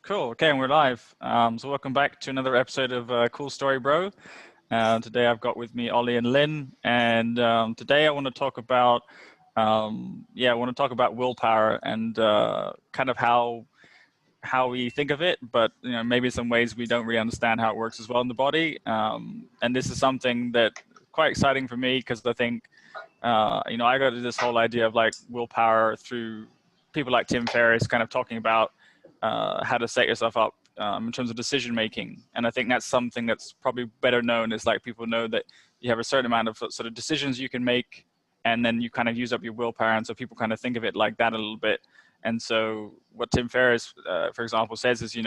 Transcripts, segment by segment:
Cool. Okay, and we're live. So welcome back to another episode of Cool Story Bro. Today I've got with me Ollie and Lynn, and today I want to talk about, willpower and kind of how we think of it, but maybe some ways we don't really understand how it works as well in the body. And this is something that quite exciting for me because I think I got this whole idea of like willpower through people like Tim Ferriss kind of talking about how to set yourself up in terms of decision making. And I think that's something that's probably better known is like people know that you have a certain amount of sort of decisions you can make, and then you kind of use up your willpower. And so people kind of think of it like that a little bit. And so what Tim Ferriss, for example, says is,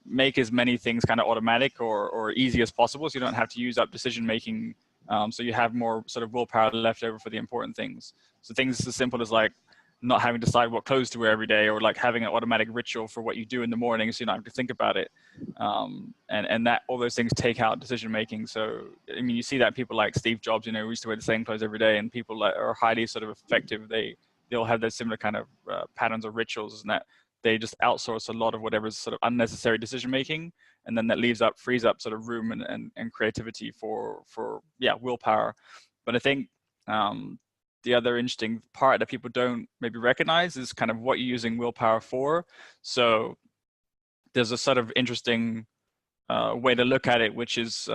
make as many things kind of automatic or easy as possible, so you don't have to use up decision making. So you have more sort of willpower left over for the important things. So things as simple as like not having to decide what clothes to wear every day, or like having an automatic ritual for what you do in the morning so you don't have to think about it. And that all those things take out decision making. So I mean, you see that people like Steve Jobs, we used to wear the same clothes every day, and people that are highly sort of effective, they all have those similar kind of patterns or rituals, and that they just outsource a lot of whatever's sort of unnecessary decision making, and then that frees up sort of room and creativity for willpower. But I think the other interesting part that people don't maybe recognize is kind of what you're using willpower for. So there's a sort of interesting way to look at it, which is,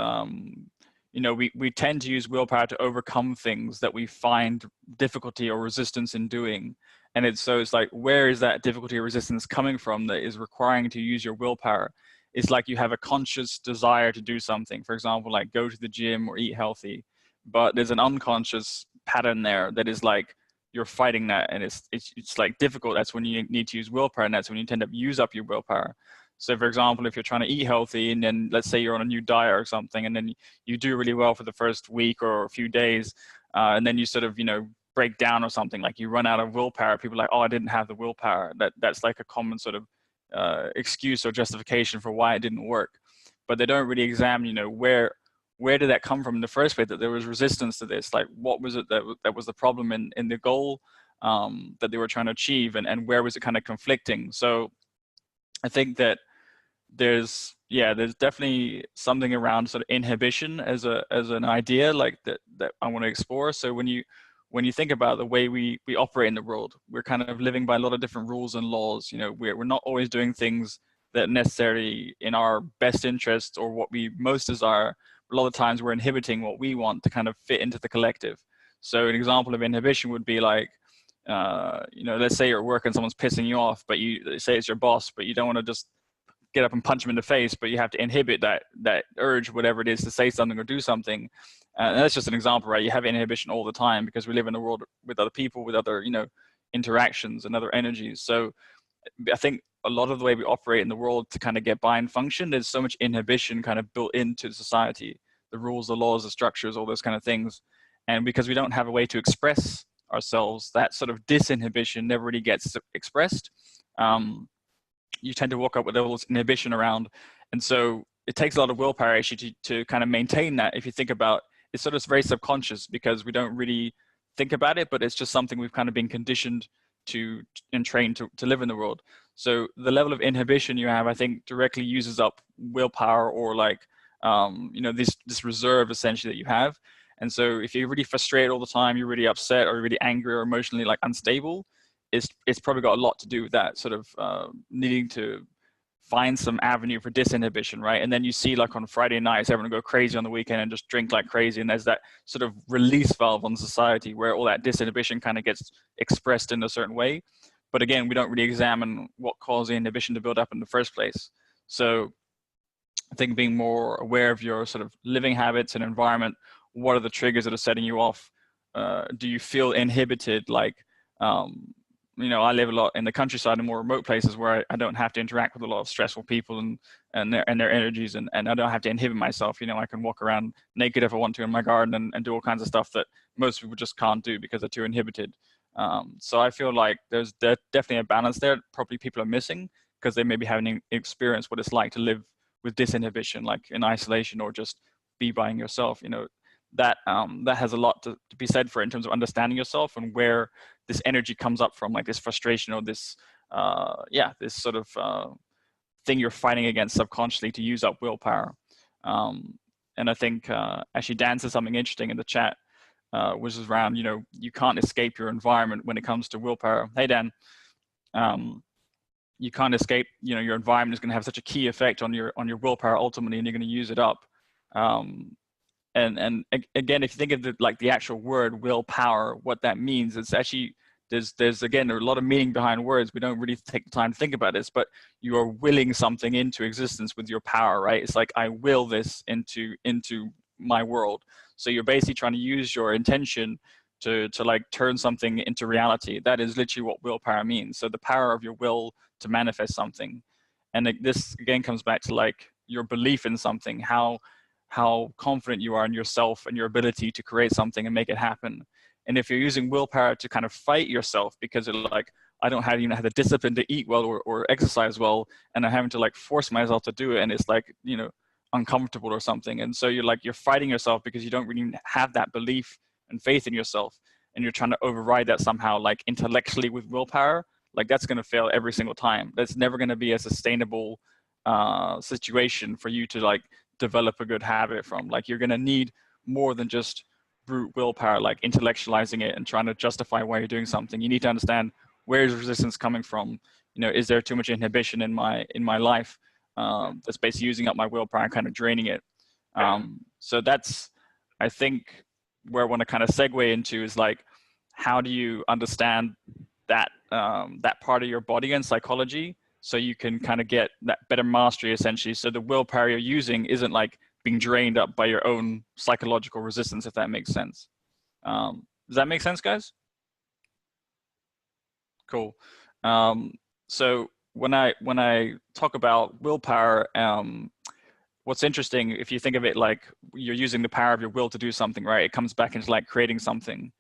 we tend to use willpower to overcome things that we find difficulty or resistance in doing. And it's like, where is that difficulty or resistance coming from that is requiring to use your willpower? It's like you have a conscious desire to do something, for example, like go to the gym or eat healthy, but there's an unconscious pattern there that is like you're fighting that, and it's like difficult. That's when you need to use willpower, and that's when you tend to use up your willpower. So for example, if you're trying to eat healthy, and then let's say you're on a new diet or something, and then you do really well for the first week or a few days, and then you sort of break down or something, like you run out of willpower. People are like, oh, I didn't have the willpower. That's like a common sort of excuse or justification for why it didn't work. But they don't really examine, where did that come from in the first place, that there was resistance to this? Like, what was it that was the problem in the goal that they were trying to achieve, and where was it kind of conflicting? So I think that there's definitely something around sort of inhibition as an idea like that I want to explore. So when you think about the way we operate in the world, we're kind of living by a lot of different rules and laws. We're not always doing things that necessarily in our best interest or what we most desire. A lot of times we're inhibiting what we want to kind of fit into the collective. So an example of inhibition would be like, let's say you're at work and someone's pissing you off, but they say it's your boss, but you don't want to just get up and punch them in the face, but you have to inhibit that urge, whatever it is, to say something or do something. And that's just an example, right? You have inhibition all the time because we live in a world with other people, with other, interactions and other energies. So I think a lot of the way we operate in the world to kind of get by and function, there's so much inhibition kind of built into society, the rules, the laws, the structures, all those kind of things. And because we don't have a way to express ourselves, that sort of disinhibition never really gets expressed. You tend to walk up with all this inhibition around. And so it takes a lot of willpower actually to kind of maintain that. If you think about it's sort of very subconscious because we don't really think about it, but it's just something we've kind of been conditioned and trained to live in the world. So the level of inhibition you have, I think, directly uses up willpower, or like, this reserve essentially that you have. And so if you're really frustrated all the time, you're really upset or really angry or emotionally like unstable, it's probably got a lot to do with that sort of needing to find some avenue for disinhibition, right? And then you see like on Friday nights, everyone go crazy on the weekend and just drink like crazy. And there's that sort of release valve on society where all that disinhibition kind of gets expressed in a certain way. But again, we don't really examine what caused the inhibition to build up in the first place. So I think being more aware of your sort of living habits and environment, what are the triggers that are setting you off? Do you feel inhibited? Like, I live a lot in the countryside and more remote places where I don't have to interact with a lot of stressful people and their energies, and I don't have to inhibit myself. I can walk around naked if I want to in my garden and do all kinds of stuff that most people just can't do because they're too inhibited. So I feel like there's definitely a balance there. Probably people are missing because they maybe haven't experienced what it's like to live with disinhibition, like in isolation or just be by yourself. That has a lot to be said for it in terms of understanding yourself and where this energy comes up from, like this frustration or this this sort of thing you're fighting against subconsciously to use up willpower. And I think actually Dan said something interesting in the chat, which is around, you can't escape your environment when it comes to willpower. Hey, Dan. You can't escape, your environment is going to have such a key effect on your willpower ultimately, and you're going to use it up. And again, if you think of the actual word willpower, what that means, it's actually, there's again a lot of meaning behind words. We don't really take the time to think about this, but you are willing something into existence with your power, right? It's like, I will this into my world. So you're basically trying to use your intention to like turn something into reality. That is literally what willpower means. So the power of your will to manifest something. And this again comes back to like your belief in something, how confident you are in yourself and your ability to create something and make it happen. And if you're using willpower to kind of fight yourself because you're like, I don't have the discipline to eat well or exercise well, and I'm having to like force myself to do it, and it's like, uncomfortable or something. And so you're fighting yourself because you don't really have that belief and faith in yourself, and you're trying to override that somehow, like intellectually with willpower. Like that's going to fail every single time. That's never going to be a sustainable situation for you to like develop a good habit from. Like you're going to need more than just brute willpower, like intellectualizing it and trying to justify why you're doing something. You need to understand, where is resistance coming from? Is there too much inhibition in my life that's basically using up my willpower and kind of draining it? So that's, I think, where I want to kind of segue into is like, how do you understand that that part of your body and psychology, so you can kind of get that better mastery essentially, so the willpower you're using isn't like being drained up by your own psychological resistance, if that makes sense. Does that make sense, guys? Cool. So when I talk about willpower, what's interesting, if you think of it like you're using the power of your will to do something, right? It comes back into like creating something.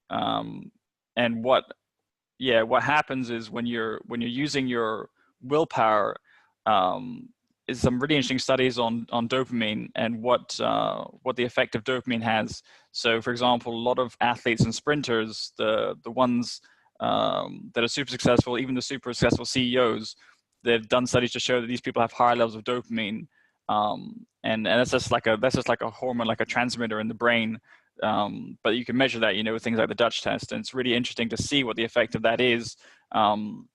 And what happens is when you're using your willpower, is some really interesting studies on dopamine and what the effect of dopamine has. So for example, a lot of athletes and sprinters, the ones that are super successful, even the super successful CEOs, they've done studies to show that these people have higher levels of dopamine. And that's just like a hormone, like a transmitter in the brain. But you can measure that, with things like the Dutch test, and it's really interesting to see what the effect of that is on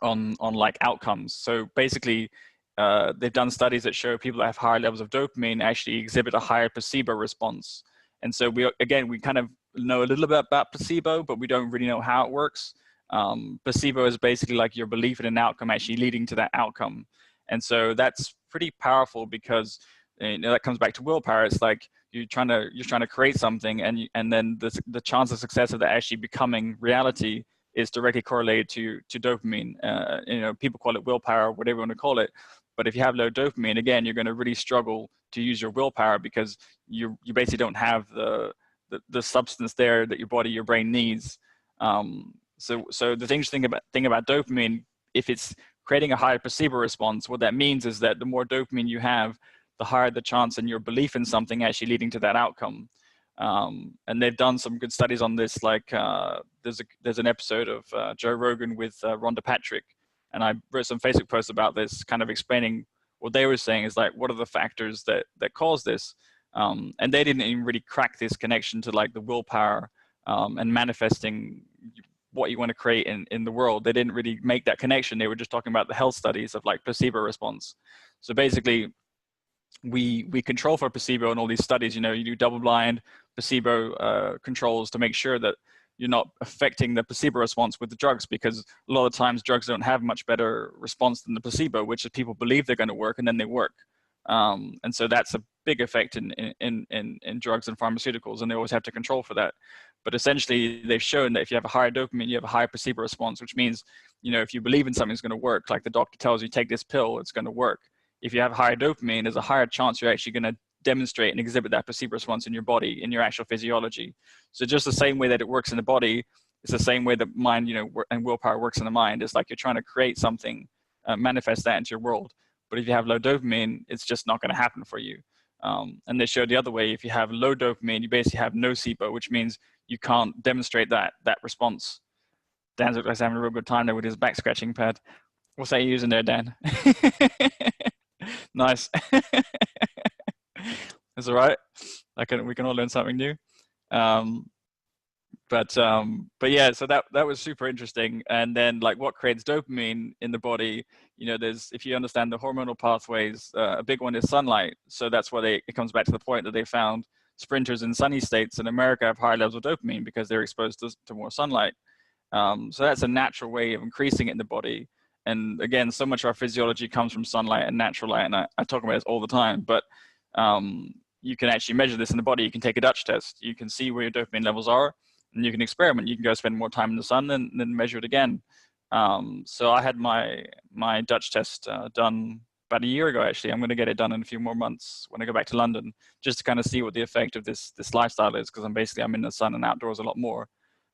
like outcomes. So basically, they've done studies that show people that have higher levels of dopamine actually exhibit a higher placebo response. And so we kind of know a little bit about placebo, but we don't really know how it works. Placebo is basically like your belief in an outcome actually leading to that outcome. And so that's pretty powerful because that comes back to willpower. It's like you're trying to create something, and then the chance of success of that actually becoming reality is directly correlated to dopamine. People call it willpower, whatever you want to call it. But if you have low dopamine, again, you're going to really struggle to use your willpower because you basically don't have the substance there that your brain needs. So the interesting thing about dopamine, if it's creating a higher placebo response, what that means is that the more dopamine you have, the higher the chance in your belief in something actually leading to that outcome. And they've done some good studies on this. Like there's an episode of Joe Rogan with Rhonda Patrick, and I wrote some Facebook posts about this, kind of explaining what they were saying is like, what are the factors that cause this? And they didn't even really crack this connection to like the willpower and manifesting what you want to create in the world. They didn't really make that connection. They were just talking about the health studies of like placebo response. So basically, we control for placebo in all these studies. You do double-blind placebo controls to make sure that you're not affecting the placebo response with the drugs, because a lot of times drugs don't have much better response than the placebo, which is people believe they're going to work and then they work. And so that's a big effect in drugs and pharmaceuticals, and they always have to control for that. But essentially, they've shown that if you have a higher dopamine, you have a higher placebo response, which means, if you believe in something's going to work, like the doctor tells you, take this pill, it's going to work. If you have higher dopamine, there's a higher chance you're actually going to demonstrate and exhibit that placebo response in your body, in your actual physiology. So just the same way that it works in the body, it's the same way that mind, and willpower works in the mind. It's like you're trying to create something, manifest that into your world. But if you have low dopamine, it's just not going to happen for you. And they showed the other way. If you have low dopamine, you basically have nocebo, which means you can't demonstrate that response. Dan's having a real good time there with his back scratching pad. What's that you're using there, Dan? Nice. That's all right. We can all learn something new. Um, but yeah, so that was super interesting. And then like what creates dopamine in the body, there's, if you understand the hormonal pathways, a big one is sunlight. So that's why it comes back to the point that they found sprinters in sunny states in America have higher levels of dopamine because they're exposed to more sunlight. So that's a natural way of increasing it in the body. And again, so much of our physiology comes from sunlight and natural light, and I talk about this all the time. But you can actually measure this in the body. You can take a Dutch test. You can see where your dopamine levels are, and you can experiment. You can go spend more time in the sun and then measure it again. So I had my Dutch test done about a year ago. Actually, I'm going to get it done in a few more months when I go back to London, just to kind of see what the effect of this lifestyle is, because I'm in the sun and outdoors a lot more.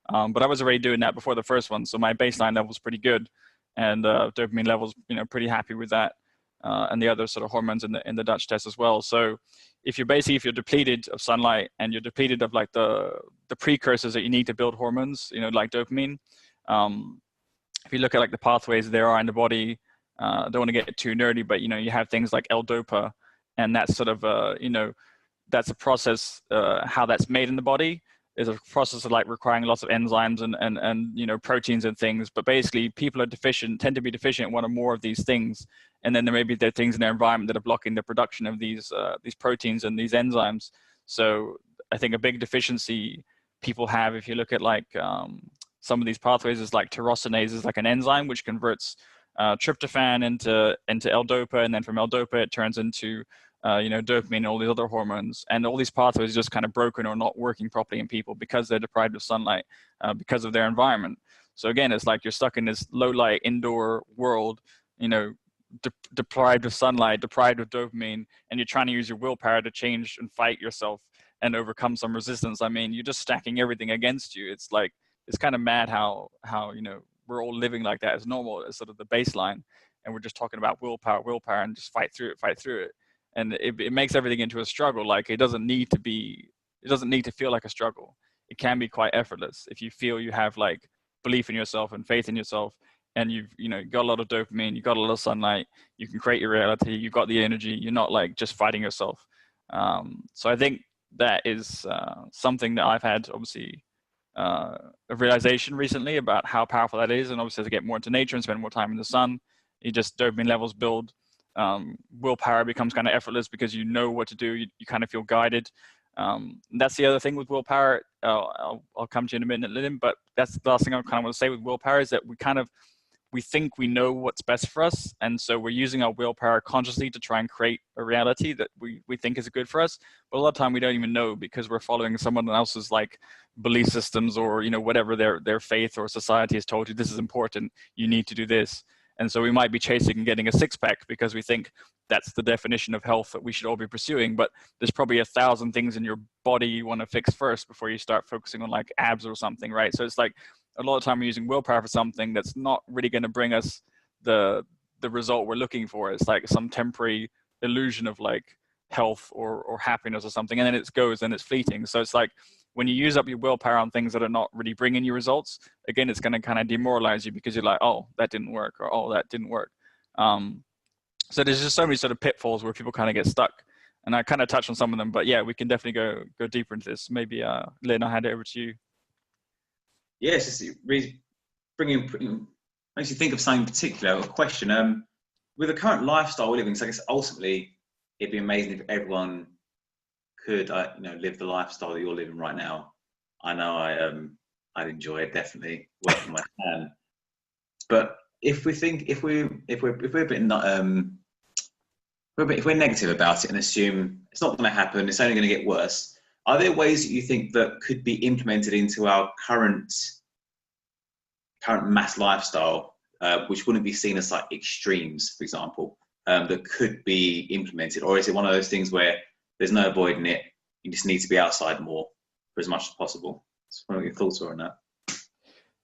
But I was already doing that before the first one, so my baseline level was pretty good, and dopamine levels, pretty happy with that, and the other sort of hormones in the Dutch test as well. So if you're depleted of sunlight and you're depleted of like the precursors that you need to build hormones, like dopamine, if you look at like the pathways there are in the body, I don't want to get too nerdy, but you have things like L-DOPA, and that's sort of that's a process, how that's made in the body is a process of like requiring lots of enzymes and proteins and things. But basically people tend to be deficient in one or more of these things, and then there are things in their environment that are blocking the production of these proteins and these enzymes. So I think a big deficiency people have, if you look at like some of these pathways, is like tyrosinase is like an enzyme which converts tryptophan into L-DOPA, and then from L-DOPA it turns into dopamine and all these other hormones, and all these pathways are just kind of broken or not working properly in people because they're deprived of sunlight, because of their environment. So again, it's like you're stuck in this low light indoor world, deprived of sunlight, deprived of dopamine, and you're trying to use your willpower to change and fight yourself and overcome some resistance. I mean, you're just stacking everything against you. It's like, it's kind of mad how we're all living like that as normal, as sort of the baseline, and we're just talking about willpower and just fight through it. And it makes everything into a struggle. Like it doesn't need to feel like a struggle. It can be quite effortless if you feel you have like belief in yourself and faith in yourself, and you've got a lot of dopamine, you've got a lot of sunlight, you can create your reality, you've got the energy, you're not like just fighting yourself. So I think that is something that I've had, obviously, a realization recently about how powerful that is. And obviously as I get more into nature and spend more time in the sun, dopamine levels build. Willpower becomes kind of effortless because you know what to do. You kind of feel guided. That's the other thing with willpower. I'll come to you in a minute, Lynn, but that's the last thing I kind of want to say with willpower, is that we think we know what's best for us, and so we're using our willpower consciously to try and create a reality that we think is good for us. But a lot of time we don't even know, because we're following someone else's like belief systems, or whatever their faith or society has told you, this is important, you need to do this. And so we might be chasing and getting a six-pack because we think that's the definition of health that we should all be pursuing. But there's probably 1,000 things in your body you want to fix first before you start focusing on like abs or something, right? So it's like a lot of time we're using willpower for something that's not really going to bring us the result we're looking for. It's like some temporary illusion of like health or happiness or something, and then it goes and it's fleeting. So it's like when you use up your willpower on things that are not really bringing you results, again, it's going to kind of demoralize you, because you're like, oh, that didn't work, or oh, that didn't work. So there's just so many sort of pitfalls where people kind of get stuck, and I kind of touched on some of them, but yeah, we can definitely go deeper into this. Maybe Lynn, I'll hand it over to you. Yes, it's really makes you think of something particular, a question. With the current lifestyle we're living, so I guess ultimately it'd be amazing if everyone could live the lifestyle that you're living right now. I know I'd enjoy it, definitely, working my plan. But if we're a bit if we're negative about it and assume it's not going to happen, it's only going to get worse, are there ways that you think that could be implemented into our current mass lifestyle, which wouldn't be seen as like extremes, for example, that could be implemented? Or is it one of those things where there's no avoiding it, you just need to be outside more for as much as possible? So what are your thoughts on that?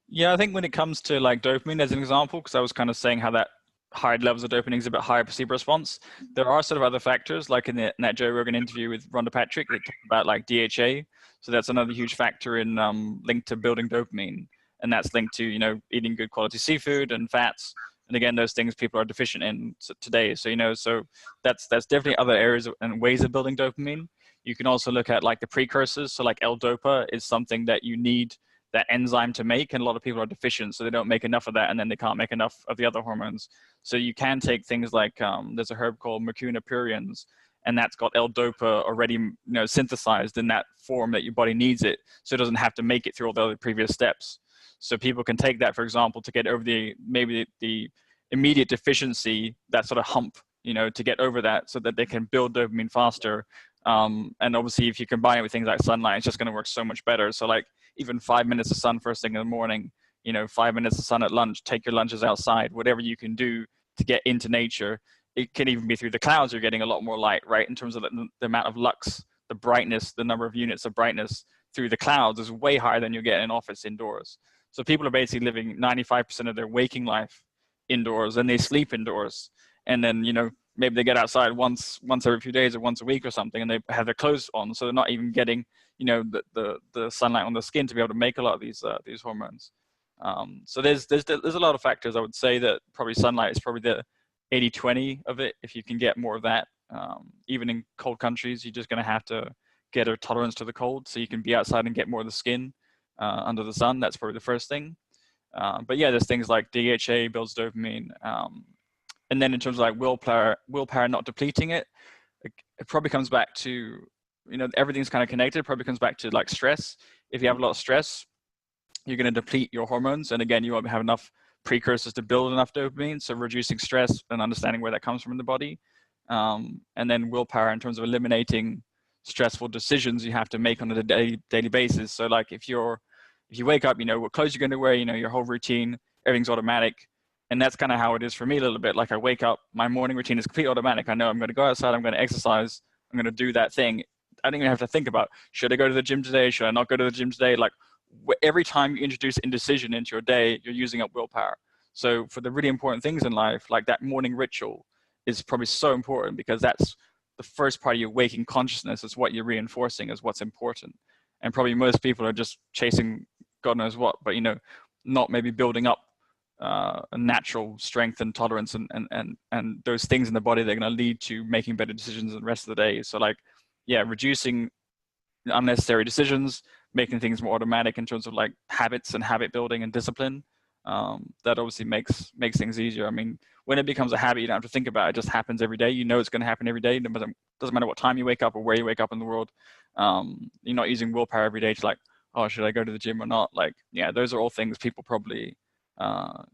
Yeah, I think when it comes to like dopamine as an example, because I was kind of saying how that higher levels of dopamine is a bit higher placebo response, there are sort of other factors, like in that Joe Rogan interview with Rhonda Patrick, they talk about like DHA. So that's another huge factor in linked to building dopamine. And that's linked to, eating good quality seafood and fats. And again, those things people are deficient in today. So, you know, so that's definitely other areas and ways of building dopamine. You can also look at like the precursors. So like L-Dopa is something that you need that enzyme to make, and a lot of people are deficient, so they don't make enough of that, and then they can't make enough of the other hormones. So you can take things like there's a herb called Mucuna pruriens, and that's got L-Dopa already, you know, synthesized in that form that your body needs it, so it doesn't have to make it through all the other previous steps. So people can take that, for example, to get over maybe the immediate deficiency, that sort of hump, you know, to get over that, so that they can build dopamine faster. And obviously, if you combine it with things like sunlight, it's just going to work so much better. So like even 5 minutes of sun first thing in the morning, you know, 5 minutes of sun at lunch, take your lunches outside, whatever you can do to get into nature. It can even be through the clouds, you're getting a lot more light, right? In terms of the amount of lux, the brightness, the number of units of brightness through the clouds is way higher than you get in an office indoors. So people are basically living 95% of their waking life indoors, and they sleep indoors. And then, you know, maybe they get outside once every few days or once a week or something, and they have their clothes on, so they're not even getting, you know, the sunlight on the skin to be able to make a lot of these hormones. So there's a lot of factors. I would say that probably sunlight is probably the 80-20 of it. If you can get more of that, even in cold countries, you're just going to have to get a tolerance to the cold, so you can be outside and get more of the skin under the sun. That's probably the first thing. But yeah, there's things like DHA builds dopamine. And then in terms of like willpower not depleting it, it probably comes back to, you know, everything's kind of connected. It probably comes back to like stress. If you have a lot of stress, you're going to deplete your hormones. And again, you won't have enough precursors to build enough dopamine. So reducing stress and understanding where that comes from in the body. And then willpower in terms of eliminating stressful decisions you have to make on a daily basis. So like if you wake up, you know what clothes you're going to wear, you know, your whole routine, everything's automatic. And that's kind of how it is for me a little bit. Like I wake up, my morning routine is completely automatic. I know I'm going to go outside, I'm going to exercise, I'm going to do that thing. I don't even have to think about, should I go to the gym today? Should I not go to the gym today? Like every time you introduce indecision into your day, you're using up willpower. So for the really important things in life, like that morning ritual is probably so important, because that's the first part of your waking consciousness. Is what you're reinforcing as what's important. And probably most people are just chasing God knows what, but, you know, not maybe building up a natural strength and tolerance and those things in the body that are going to lead to making better decisions the rest of the day. So like, yeah, reducing unnecessary decisions, making things more automatic in terms of like habits and habit building and discipline. That obviously makes things easier. I mean, when it becomes a habit, you don't have to think about it. It just happens every day. You know it's going to happen every day. It doesn't matter what time you wake up or where you wake up in the world. You're not using willpower every day to like, oh, should I go to the gym or not? Like, yeah, those are all things people probably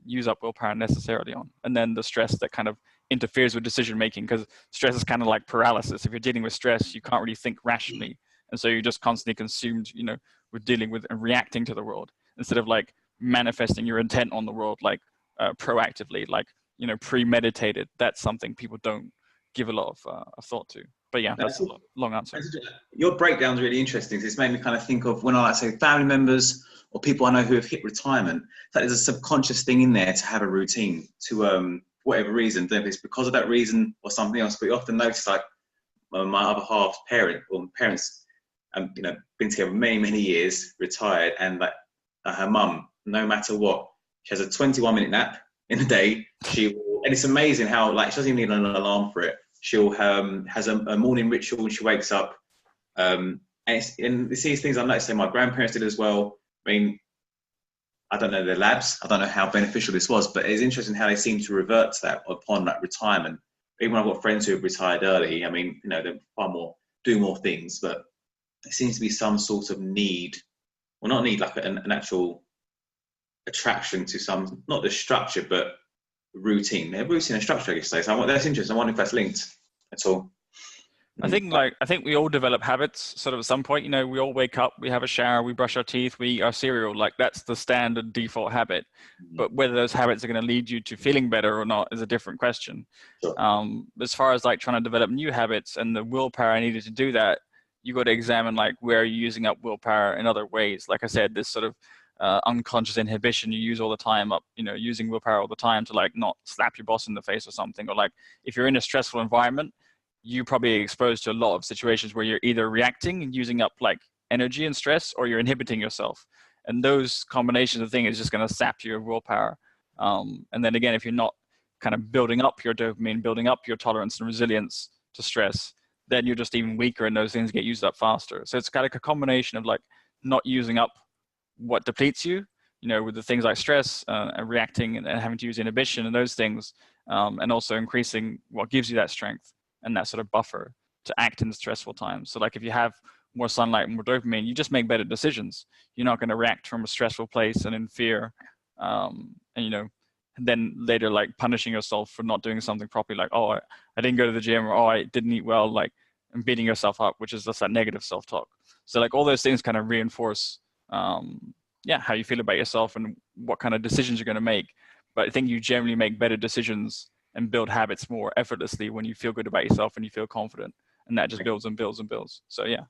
use up willpower necessarily on. And then the stress that kind of interferes with decision making, because stress is kind of like paralysis. If you're dealing with stress, you can't really think rationally, and so you're just constantly consumed, you know, with dealing with and reacting to the world, instead of like manifesting your intent on the world, like proactively, like, you know, premeditated. That's something people don't give a lot of thought to. But yeah, that's a long answer. Your breakdown's really interesting. It's made me kind of think of when I like say family members or people I know who have hit retirement. That there's a subconscious thing in there to have a routine to whatever reason. Don't know if it's because of that reason or something else. But you often notice like my other half's parents, you know, been together many years, retired, and like her mum, no matter what, she has a 21-minute nap in the day. And it's amazing how like she doesn't even need an alarm for it. She'll has a morning ritual when she wakes up, and it's these things I noticed. My grandparents did as well. I mean, I don't know their labs. I don't know how beneficial this was, but it's interesting how they seem to revert to that upon like retirement. Even when I've got friends who have retired early, I mean, you know, they're do more things, but there seems to be some sort of need, well, not need, like an actual attraction to some, not the structure, but routine. They're routine and structure, I guess. So that's interesting. I wonder if that's linked at all. I think we all develop habits sort of at some point. You know, we all wake up, we have a shower, we brush our teeth, we eat our cereal. Like that's the standard default habit. But whether those habits are going to lead you to feeling better or not is a different question. Sure. As far as like trying to develop new habits and the willpower I needed to do that, you got to examine like where you're using up willpower in other ways. Like I said, this sort of unconscious inhibition you use all the time up, you know, using willpower all the time to like not slap your boss in the face or something. Or like if you're in a stressful environment, you probably exposed to a lot of situations where you're either reacting and using up like energy and stress, or you're inhibiting yourself. And those combinations of things is just going to sap your willpower. And then again, if you're not kind of building up your dopamine, building up your tolerance and resilience to stress, then you're just even weaker and those things get used up faster. So it's kind of a combination of like not using up what depletes you, with the things like stress and reacting and having to use inhibition and those things, and also increasing what gives you that strength and that sort of buffer to act in stressful times. So like if you have more sunlight and more dopamine, you just make better decisions. You're not going to react from a stressful place and in fear, and then later like punishing yourself for not doing something properly, like, oh, I didn't go to the gym, or oh, I didn't eat well, like, and beating yourself up, which is just that negative self-talk. So like all those things kind of reinforce how you feel about yourself and what kind of decisions you're going to make. But I think you generally make better decisions and build habits more effortlessly when you feel good about yourself and you feel confident, and that just builds and builds and builds. So yeah.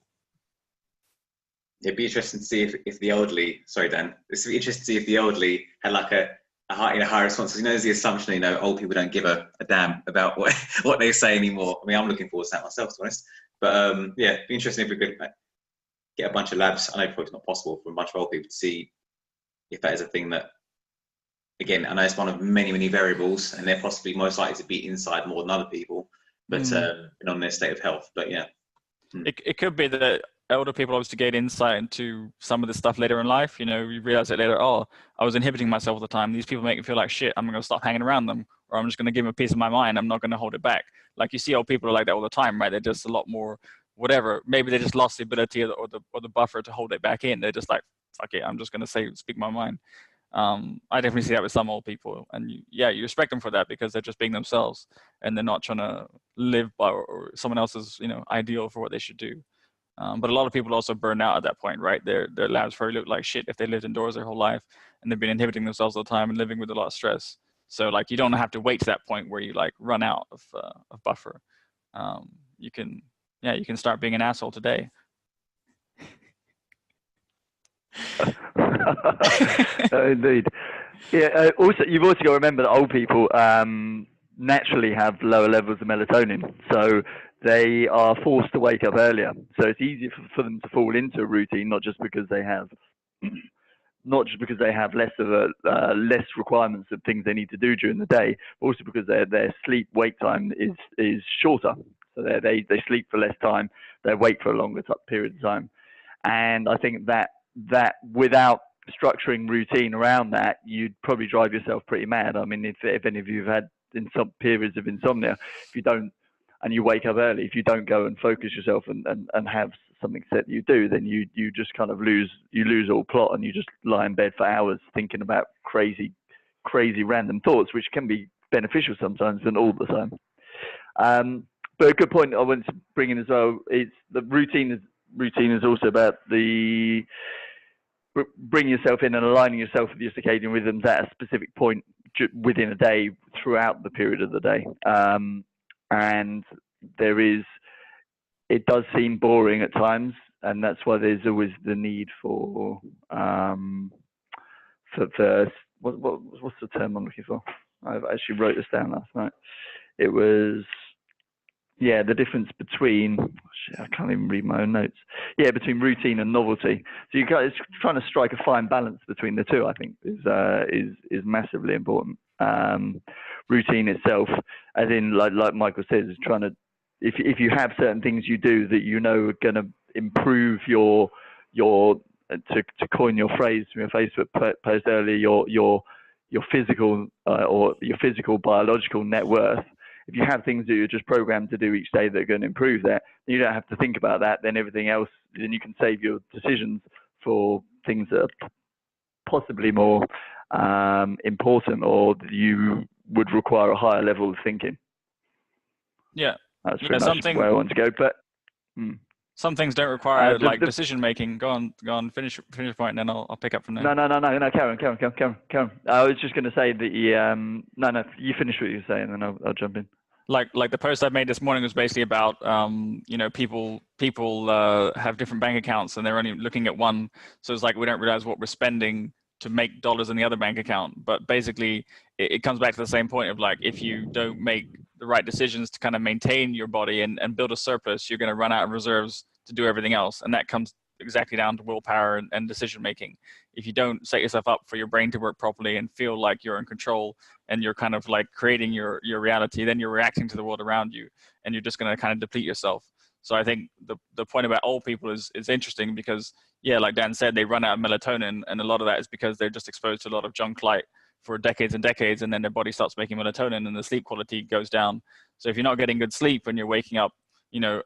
It'd be interesting to see if the elderly, sorry Dan, it'd be interesting to see if the elderly had like a high response. There's the assumption, old people don't give a damn about what they say anymore. I mean, I'm looking forward to that myself, to be honest. But it'd be interesting if we could get a bunch of labs. I know probably it's not possible for a bunch of old people to see if that is a thing that, again, I know it's one of many, many variables, and they're possibly most likely to be inside more than other people, but on their state of health. But yeah. It could be that elder people obviously get insight into some of this stuff later in life. You realize it later, oh, I was inhibiting myself all the time. These people make me feel like shit. I'm going to stop hanging around them, or I'm just going to give them a piece of my mind. I'm not going to hold it back. Like you see old people are like that all the time, right? They're just a lot more, whatever. Maybe they just lost the ability or the buffer to hold it back in. They're just like, fuck it, I'm just going to speak my mind. I definitely see that with some old people, and you respect them for that because they're just being themselves and they're not trying to live by or someone else's ideal for what they should do. But a lot of people also burn out at that point, right? Their lives probably look like shit if they lived indoors their whole life and they've been inhibiting themselves all the time and living with a lot of stress. So like you don't have to wait to that point where you like run out of buffer. You can start being an asshole today. Indeed. Yeah. Also, you've also got to remember that old people naturally have lower levels of melatonin, so they are forced to wake up earlier. So it's easier for them to fall into a routine, not just because they have less requirements of things they need to do during the day, but also because their sleep wake time is shorter. So they sleep for less time, they wake for a longer period of time, and I think that without structuring routine around that, you'd probably drive yourself pretty mad. I mean, if any of you have had in some periods of insomnia, if you don't, and you wake up early, if you don't go and focus yourself and have something set that you do, then you just kind of lose all plot, and you just lie in bed for hours thinking about crazy random thoughts, which can be beneficial sometimes, but all the time. But a good point I wanted to bring in as well is the routine is also about the bringing yourself in and aligning yourself with your circadian rhythms at a specific point within a day throughout the period of the day. And it does seem boring at times, and that's why there's always the need for what's the term I'm looking for? I actually wrote this down last night. It was the difference between I can't even read my own notes. Between routine and novelty. So it's trying to strike a fine balance between the two, I think, is massively important. Routine itself, as in like Michael says, is trying to, if you have certain things you do that are going to improve your to coin your phrase from your Facebook post earlier, your physical or your physical biological net worth. If you have things that you're just programmed to do each day that are going to improve that, you don't have to think about that. Then everything else, then you can save your decisions for things that are possibly more important, or you would require a higher level of thinking. Yeah, that's pretty much where I want to go. But some things don't require decision making. Go on, finish your point, and then I'll pick up from there. No. Karen. I was just going to say that no, you finish what you're saying, and then I'll jump in. Like the post I made this morning was basically about people have different bank accounts and they're only looking at one, so it's like we don't realize what we're spending to make dollars in the other bank account. But basically it comes back to the same point of like, if you don't make the right decisions to kind of maintain your body and build a surplus, you're going to run out of reserves to do everything else, and that comes exactly down to willpower and decision making. If you don't set yourself up for your brain to work properly and feel like you're in control and you're kind of like creating your reality, then you're reacting to the world around you, and you're just going to kind of deplete yourself. So I think the point about old people is interesting because, yeah, like Dan said, they run out of melatonin, and a lot of that is because they're just exposed to a lot of junk light for decades and decades, and then their body starts making melatonin and the sleep quality goes down. So if you're not getting good sleep and you're waking up, you know,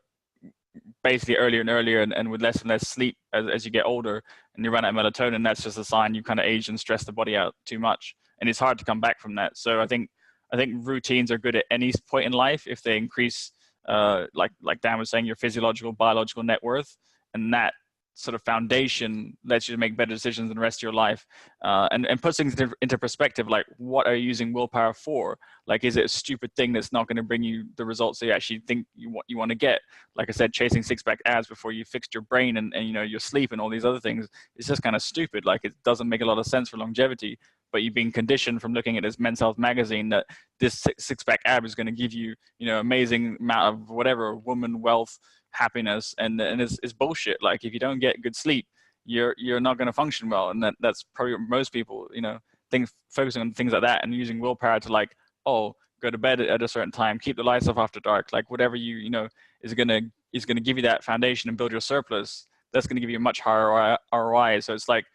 basically earlier and earlier and with less and less sleep as you get older and you run out of melatonin, that's just a sign you kind of aged and stressed the body out too much. And it's hard to come back from that. So I think routines are good at any point in life if they increase, like Dan was saying, your physiological, biological net worth, and that sort of foundation lets you make better decisions in the rest of your life, and puts things into perspective. Like, what are you using willpower for? Like, is it a stupid thing that's not going to bring you the results that you actually think you want to get? Like I said, chasing six-pack abs before you fixed your brain and you know, your sleep and all these other things, it's just kind of stupid. Like, it doesn't make a lot of sense for longevity. But you've been conditioned from looking at this Men's Health magazine that this six-pack ab is going to give you, you know, amazing amount of whatever, woman, wealth, happiness, and it's bullshit. Like, if you don't get good sleep, you're not going to function well, and that's probably most people, you know, focusing on things like that and using willpower to, like, oh, go to bed at a certain time, keep the lights off after dark, like whatever you know is going to give you that foundation and build your surplus. That's going to give you a much higher ROI. So it's like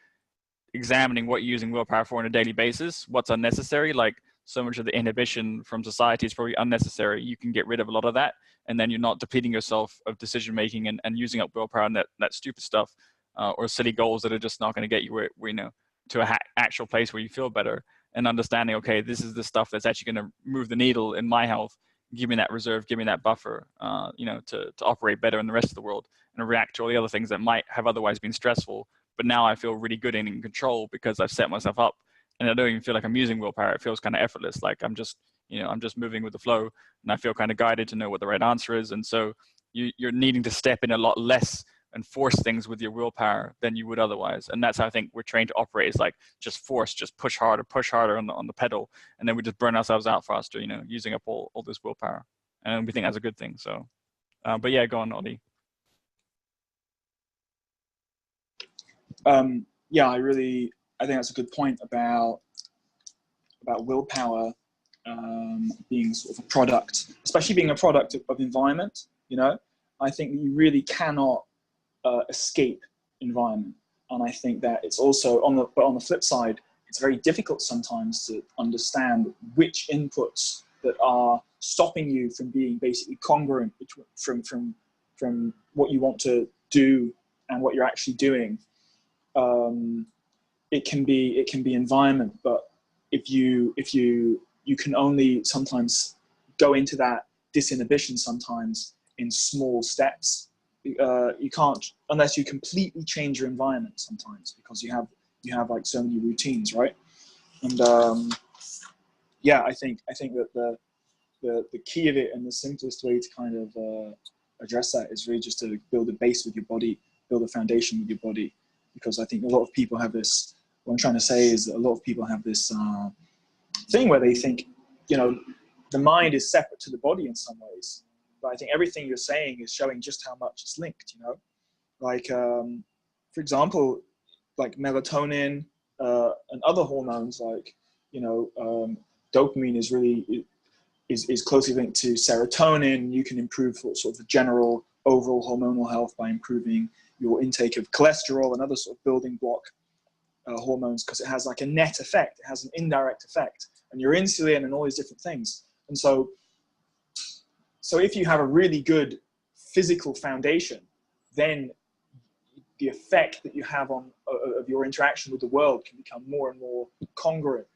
examining what you're using willpower for on a daily basis, what's unnecessary. Like, so much of the inhibition from society is probably unnecessary. You can get rid of a lot of that, and then you're not depleting yourself of decision making and using up willpower on that stupid stuff, or silly goals that are just not going to get you where you know, to an actual place where you feel better. And understanding, okay, this is the stuff that's actually going to move the needle in my health. Give me that reserve, give me that buffer, you know, to operate better in the rest of the world and react to all the other things that might have otherwise been stressful. But now I feel really good and in control because I've set myself up, and I don't even feel like I'm using willpower. It feels kind of effortless. Like I'm just moving with the flow, and I feel kind of guided to know what the right answer is. And so you're needing to step in a lot less and force things with your willpower than you would otherwise. And that's how I think we're trained to operate, is like just force, just push harder on the pedal, and then we just burn ourselves out faster, you know, using up all this willpower. And we think that's a good thing. So, but yeah, go on, Ollie. Yeah, I think that's a good point about willpower being sort of a product, especially being a product of environment. You know, I think you really cannot escape environment, and I think that it's also on the flip side, it's very difficult sometimes to understand which inputs that are stopping you from being basically congruent from what you want to do and what you're actually doing. It can be environment, but if you can only sometimes go into that disinhibition sometimes in small steps. You can't, unless you completely change your environment sometimes, because you have like so many routines, right? And yeah, I think that the key of it and the simplest way to kind of address that is really just to build a base with your body, build a foundation with your body. Because I think a lot of people have this, what I'm trying to say is that a lot of people have this thing where they think, you know, the mind is separate to the body in some ways. But I think everything you're saying is showing just how much it's linked, you know? Like, for example, like melatonin and other hormones, like, you know, dopamine is closely linked to serotonin. You can improve sort of general overall hormonal health by improving your intake of cholesterol and other sort of building block hormones, because it has like a net effect. It has an indirect effect, and your insulin and all these different things. And so if you have a really good physical foundation, then the effect that you have of your interaction with the world can become more and more congruent.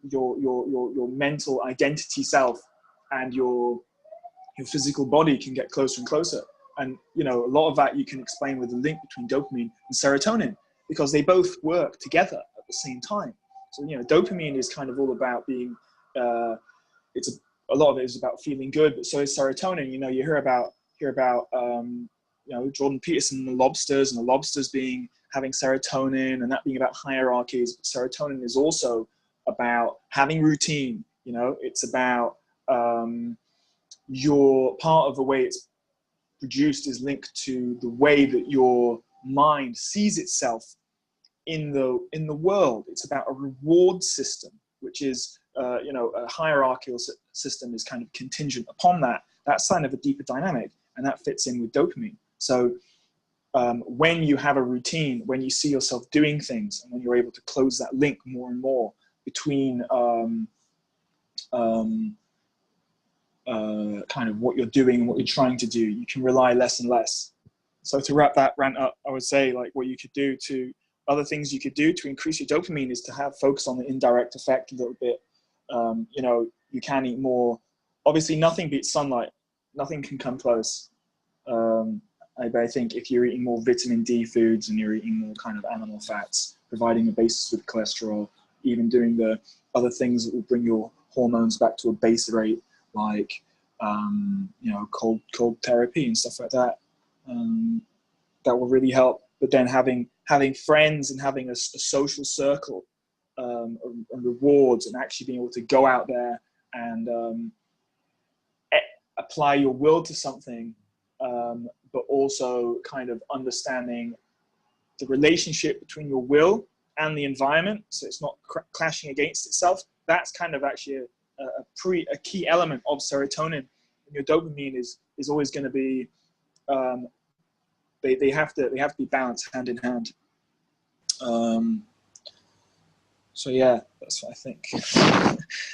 Your mental identity self and your physical body can get closer and closer. And, you know, a lot of that you can explain with the link between dopamine and serotonin, because they both work together at the same time. So, you know, dopamine is kind of all about being, a lot of it is about feeling good, but so is serotonin. You know, you hear about you know, Jordan Peterson and the lobsters having serotonin, and that being about hierarchies. But serotonin is also about having routine. You know, it's about your part of the way it's produced is linked to the way that your mind sees itself in the world. It's about a reward system, which is a hierarchical system is kind of contingent upon that. That's kind of a deeper dynamic, and that fits in with dopamine. So when you have a routine, when you see yourself doing things, and when you're able to close that link more and more between kind of what you're doing and what you're trying to do, you can rely less and less. So to wrap that rant up, I would say like what you could do to other things you could do to increase your dopamine is to have focus on the indirect effect a little bit. You can eat more. Obviously, nothing beats sunlight. Nothing can come close. I think if you're eating more vitamin D foods and you're eating more kind of animal fats, providing a basis with cholesterol, even doing the other things that will bring your hormones back to a base rate, like cold therapy and stuff like that, that will really help. But then having friends and having a social circle and rewards, and actually being able to go out there and apply your will to something, but also kind of understanding the relationship between your will and the environment, so it's not clashing against itself. That's kind of actually a key element of serotonin. And your dopamine is always going to be they have to be balanced hand in hand. So yeah, that's what I think.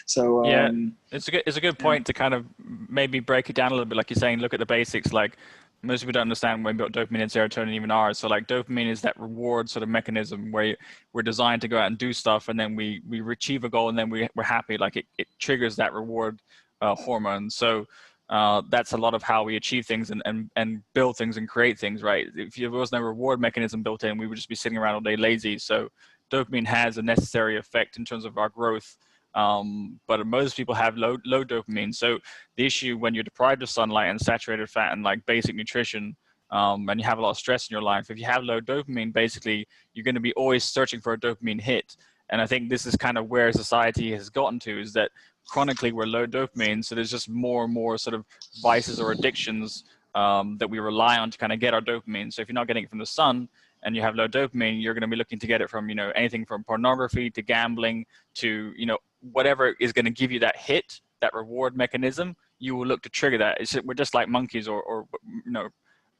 So yeah, it's a good point to kind of maybe break it down a little bit, like you're saying. Look at the basics. Like most people don't understand what dopamine and serotonin even are. So like dopamine is that reward sort of mechanism where we're designed to go out and do stuff, and then we achieve a goal, and then we're happy. Like it triggers that reward hormone. So that's a lot of how we achieve things and build things and create things, right? If there was no reward mechanism built in, we would just be sitting around all day lazy. So dopamine has a necessary effect in terms of our growth. But most people have low dopamine. So the issue when you're deprived of sunlight and saturated fat and like basic nutrition, and you have a lot of stress in your life, if you have low dopamine, basically you're going to be always searching for a dopamine hit. And I think this is kind of where society has gotten to, is that chronically we're low dopamine. So there's just more and more sort of vices or addictions that we rely on to kind of get our dopamine. So if you're not getting it from the sun and you have low dopamine, you're going to be looking to get it from, anything from pornography to gambling to, whatever is going to give you that hit, that reward mechanism. You will look to trigger that. We're just like monkeys or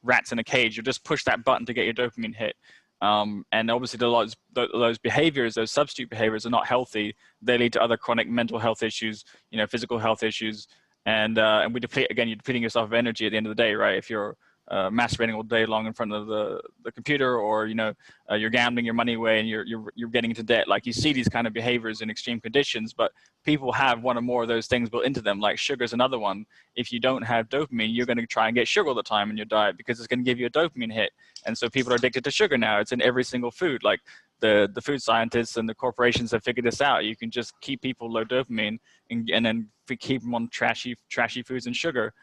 rats in a cage. You just push that button to get your dopamine hit. And obviously those behaviors, those substitute behaviors are not healthy. They lead to other chronic mental health issues, physical health issues. And we deplete, again, you're depleting yourself of energy at the end of the day, right? If you're masturbating all day long in front of the computer, or you're gambling your money away and you're getting into debt. Like you see these kind of behaviors in extreme conditions, but people have one or more of those things built into them. Like sugar is another one. If you don't have dopamine, you're going to try and get sugar all the time in your diet because it's going to give you a dopamine hit. And so people are addicted to sugar now. It's in every single food. Like the food scientists and the corporations have figured this out. You can just keep people low dopamine and then keep them on trashy foods and sugar.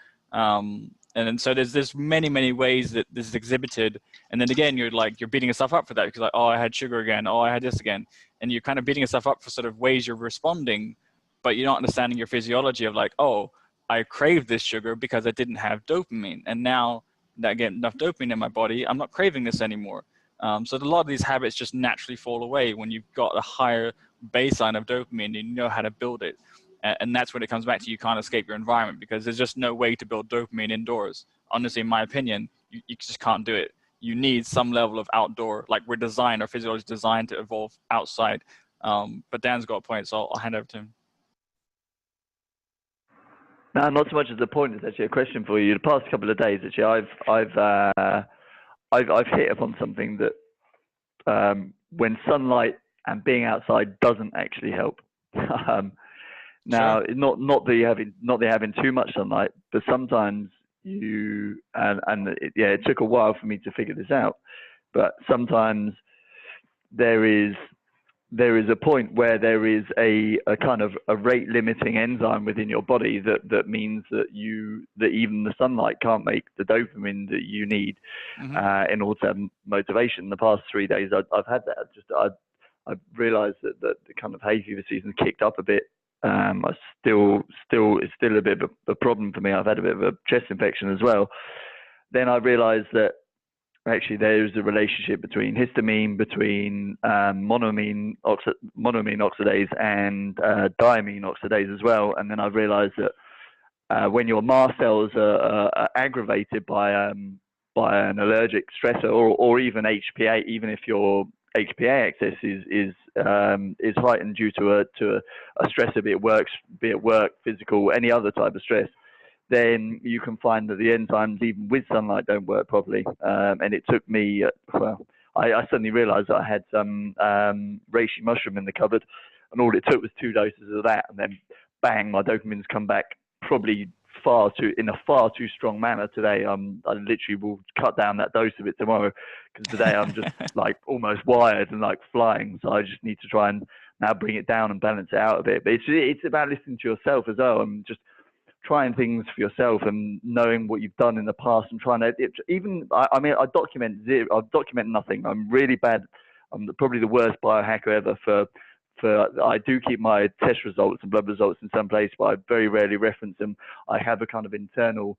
And then so there's many ways that this is exhibited. And then again, you're beating yourself up for that because like, oh, I had sugar again. Oh, I had this again. And you're kind of beating yourself up for sort of ways you're responding, but you're not understanding your physiology of like, oh, I craved this sugar because I didn't have dopamine. And now that I get enough dopamine in my body, I'm not craving this anymore. So a lot of these habits just naturally fall away when you've got a higher baseline of dopamine and you know how to build it. And that's when it comes back to you can't escape your environment because there's just no way to build dopamine indoors. Honestly, in my opinion, you just can't do it. You need some level of outdoor, like our physiology is designed to evolve outside. But Dan's got a point, so I'll hand over to him. No, not so much as a point. It's actually a question for you. The past couple of days, actually, I've hit upon something that when sunlight and being outside doesn't actually help. Now, sure. not that you're having too much sunlight, but sometimes it took a while for me to figure this out. But sometimes there is a point where there is a kind of a rate limiting enzyme within your body that means that even the sunlight can't make the dopamine that you need in order to have motivation. The past 3 days I've had that. I've realised that the kind of hay fever season kicked up a bit. It's still a bit of a problem for me. I've had a bit of a chest infection as well. then I realized that actually there's a relationship between histamine, between monoamine oxidase and diamine oxidase as well. And then I realized that when your mast cells are aggravated by an allergic stressor or even HPA, even if your HPA excess is heightened due to a stressor, be it work, physical, any other type of stress, then you can find that the enzymes, even with sunlight, don't work properly. And it took me, I suddenly realized that I had some reishi mushroom in the cupboard, and all it took was 2 doses of that, and then bang, my dopamine's come back probably in a far too strong manner today. I literally will cut down that dose of it tomorrow, because today I'm just like almost wired and like flying. So I just need to try and now bring it down and balance it out a bit. But it's about listening to yourself as well, and just trying things for yourself and knowing what you've done in the past and trying to I document nothing. I'm really bad. I'm probably the worst biohacker ever for I do keep my test results and blood results in some place, but I very rarely reference them. I have a kind of internal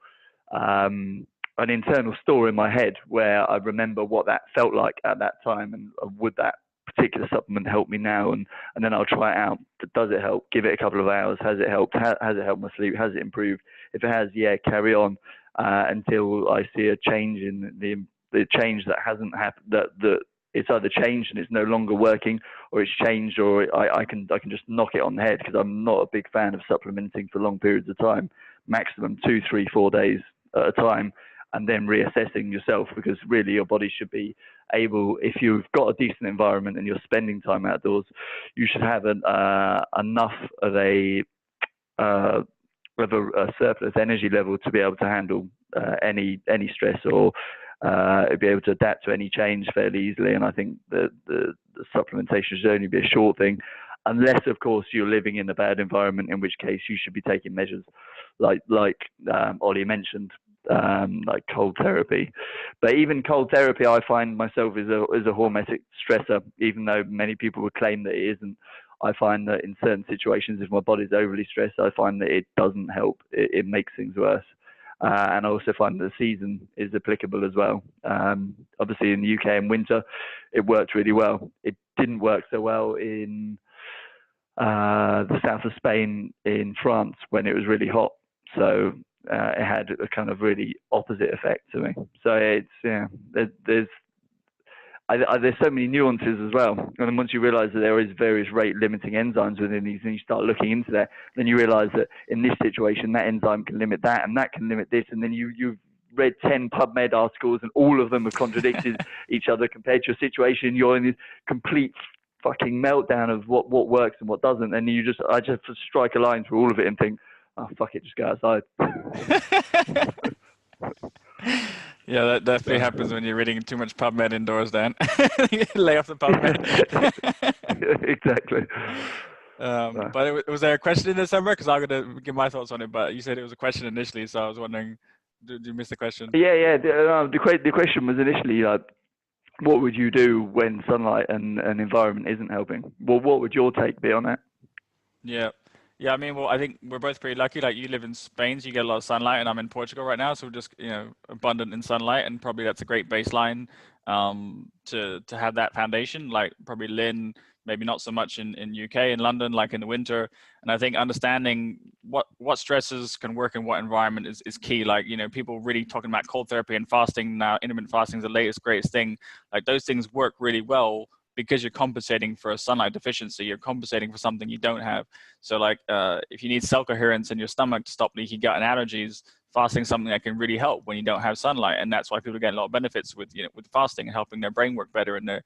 store in my head where I remember what that felt like at that time, and would that particular supplement help me now, and then I'll try it out. Does it help? Give it a couple of hours. Has it helped? Has it helped my sleep? Has it improved? If it has, yeah, carry on until I see a change in the change that hasn't happened, that it's either changed and it's no longer working, or it's changed, or I can just knock it on the head, because I'm not a big fan of supplementing for long periods of time, maximum 2, 3, 4 days at a time, and then reassessing yourself, because really your body should be able, if you've got a decent environment and you're spending time outdoors, you should have enough of a surplus energy level to be able to handle any stress, or be able to adapt to any change fairly easily. And I think the supplementation should only be a short thing, unless of course you're living in a bad environment, in which case you should be taking measures like Ollie mentioned, like cold therapy. But even cold therapy, I find myself is a hormetic stressor, even though many people would claim that it isn't. I find that in certain situations, if my body's overly stressed, I find that it doesn't help. It makes things worse. And I also find that the season is applicable as well. Obviously in the UK in winter, it worked really well. It didn't work so well in the south of Spain, in France, when it was really hot. So it had a kind of really opposite effect to me. So it's there's so many nuances as well. And then once you realize that there is various rate limiting enzymes within these, and you start looking into that, then you realize that in this situation, that enzyme can limit that, and that can limit this. And then you've read 10 PubMed articles, and all of them have contradicted each other compared to your situation. You're in this complete fucking meltdown of what works and what doesn't. And I just strike a line through all of it and think, oh, fuck it, just go outside. Yeah, that definitely happens when you're reading too much PubMed indoors, Dan. You lay off the PubMed. Exactly. But was there a question in December? Because I'm going to give my thoughts on it, but you said it was a question initially, so I was wondering, did you miss the question? Yeah. The question was initially, like, what would you do when sunlight and environment isn't helping? Well, what would your take be on that? Yeah, I mean, well, I think we're both pretty lucky. Like, you live in Spain, so you get a lot of sunlight, and I'm in Portugal right now, so we're just, abundant in sunlight, and probably that's a great baseline to have that foundation. Like, probably Lynn, maybe not so much in UK, in London, like in the winter. And I think understanding what stresses can work in what environment is key. Like, people really talking about cold therapy and fasting now. Intermittent fasting is the latest, greatest thing. Like, those things work really well, because you're compensating for a sunlight deficiency. You're compensating for something you don't have. So like, if you need cell coherence in your stomach to stop leaky gut and allergies, fasting is something that can really help when you don't have sunlight. And that's why people get a lot of benefits with fasting and helping their brain work better and their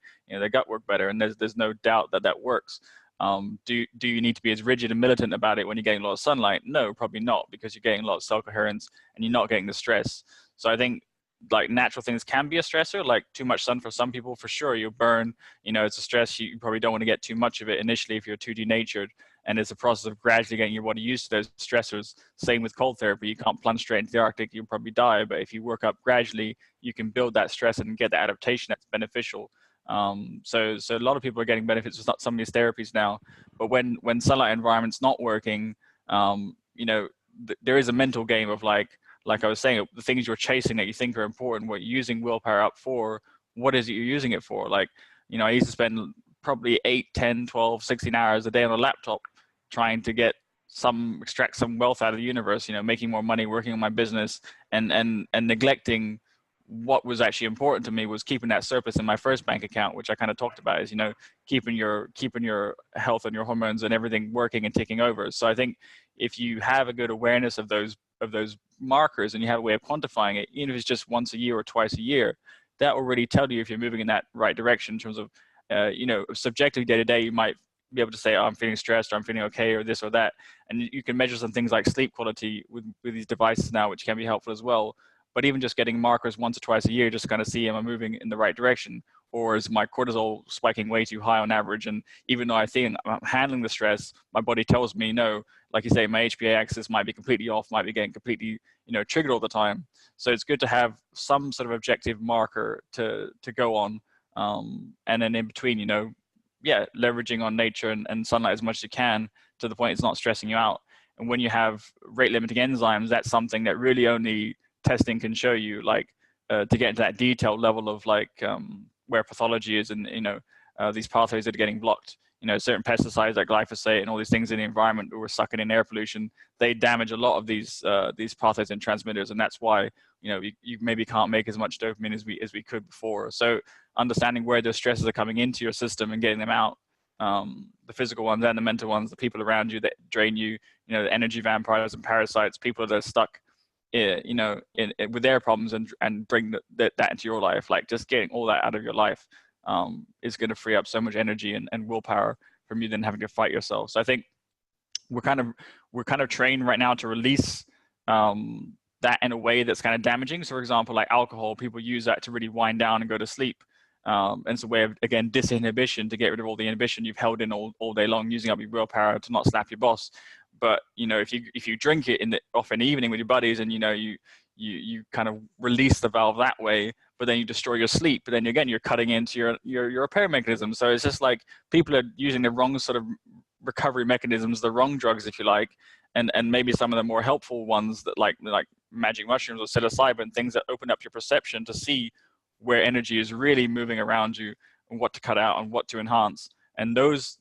gut work better. And there's no doubt that works. Do you need to be as rigid and militant about it when you're getting a lot of sunlight? No, probably not, because you're getting a lot of cell coherence and you're not getting the stress. So I think, like, natural things can be a stressor. Like, too much sun for some people, for sure, you'll burn. It's a stress. You probably don't want to get too much of it initially if you're too denatured, and it's a process of gradually getting your body used to those stressors. Same with cold therapy. You can't plunge straight into the Arctic, you'll probably die. But if you work up gradually, you can build that stress and get the adaptation that's beneficial. So a lot of people are getting benefits with some of these therapies now. But when sunlight environment's not working, there is a mental game of like, like I was saying, the things you're chasing that you think are important, what you're using willpower up for, what is it you're using it for? Like, you know, I used to spend probably 8, 10, 12, 16 hours a day on a laptop trying to extract some wealth out of the universe, you know, making more money, working on my business, and neglecting what was actually important to me was keeping that surplus in my first bank account, which I kind of talked about, is, you know, keeping your health and your hormones and everything working and ticking over. So I think if you have a good awareness of those markers and you have a way of quantifying it, even if it's just once a year or twice a year, that will really tell you if you're moving in that right direction in terms of, you know, subjectively day to day, you might be able to say, oh, I'm feeling stressed, or I'm feeling okay, or this or that. And you can measure some things like sleep quality with these devices now, which can be helpful as well. But even just getting markers once or twice a year, just kind of see, am I moving in the right direction? Or is my cortisol spiking way too high on average? And even though I think I'm handling the stress, my body tells me, no, like you say, my HPA axis might be completely off, might be getting completely, you know, triggered all the time. So it's good to have some sort of objective marker to go on. And then in between, you know, yeah, leveraging on nature and sunlight as much as you can to the point it's not stressing you out. And when you have rate limiting enzymes, that's something that really only testing can show you, like to get into that detailed level of like where pathology is, and, you know, these pathways that are getting blocked. You know, certain pesticides like glyphosate and all these things in the environment that we're sucking in air pollution, they damage a lot of these pathways and transmitters, and that's why, you know, you maybe can't make as much dopamine as we could before. So understanding where those stresses are coming into your system and getting them out, the physical ones and the mental ones, the people around you that drain you, you know, the energy vampires and parasites, people that are stuck, you know, with their problems, and bring that into your life. Like just getting all that out of your life is going to free up so much energy and willpower from you than having to fight yourself. So I think we're kind of trained right now to release that in a way that's kind of damaging. So for example, like alcohol, people use that to really wind down and go to sleep. And it's a way of, again, disinhibition, to get rid of all the inhibition you've held in all day long, using up your willpower to not slap your boss. But, you know, if you drink it off in the evening with your buddies, and, you know, you kind of release the valve that way, but then you destroy your sleep. But then again, you're cutting into your repair mechanism. So it's just like people are using the wrong sort of recovery mechanisms, the wrong drugs, if you like, and maybe some of the more helpful ones that like magic mushrooms or psilocybin, things that open up your perception to see where energy is really moving around you and what to cut out and what to enhance. And those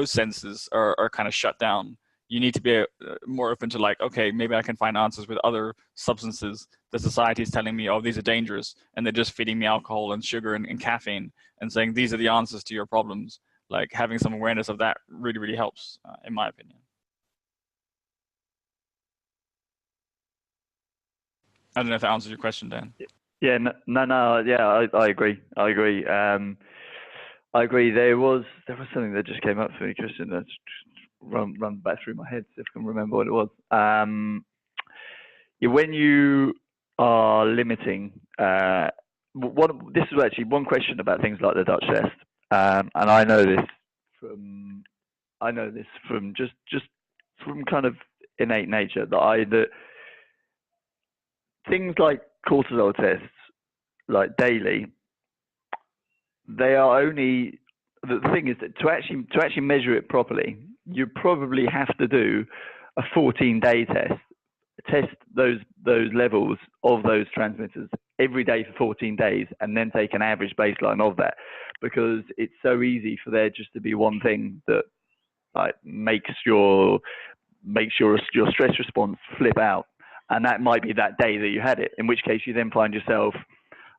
senses are kind of shut down. You need to be more open to like, okay, maybe I can find answers with other substances. The society is telling me, oh, these are dangerous, and they're just feeding me alcohol and sugar and caffeine and saying these are the answers to your problems. Like having some awareness of that really, really helps, in my opinion. I don't know if that answers your question, Dan. Yeah, no, yeah, I agree. I agree. There was something that just came up for me, Christian. That's run back through my head, see if I can remember what it was. When you are limiting, this is actually one question about things like the Dutch test, and I know this from just from kind of innate nature, that things like cortisol tests, like daily, they are only, the thing is that to actually measure it properly, you probably have to do a 14-day test those levels of those transmitters every day for 14 days, and then take an average baseline of that, because it's so easy for there just to be one thing that like makes your stress response flip out, and that might be that day that you had it, in which case you then find yourself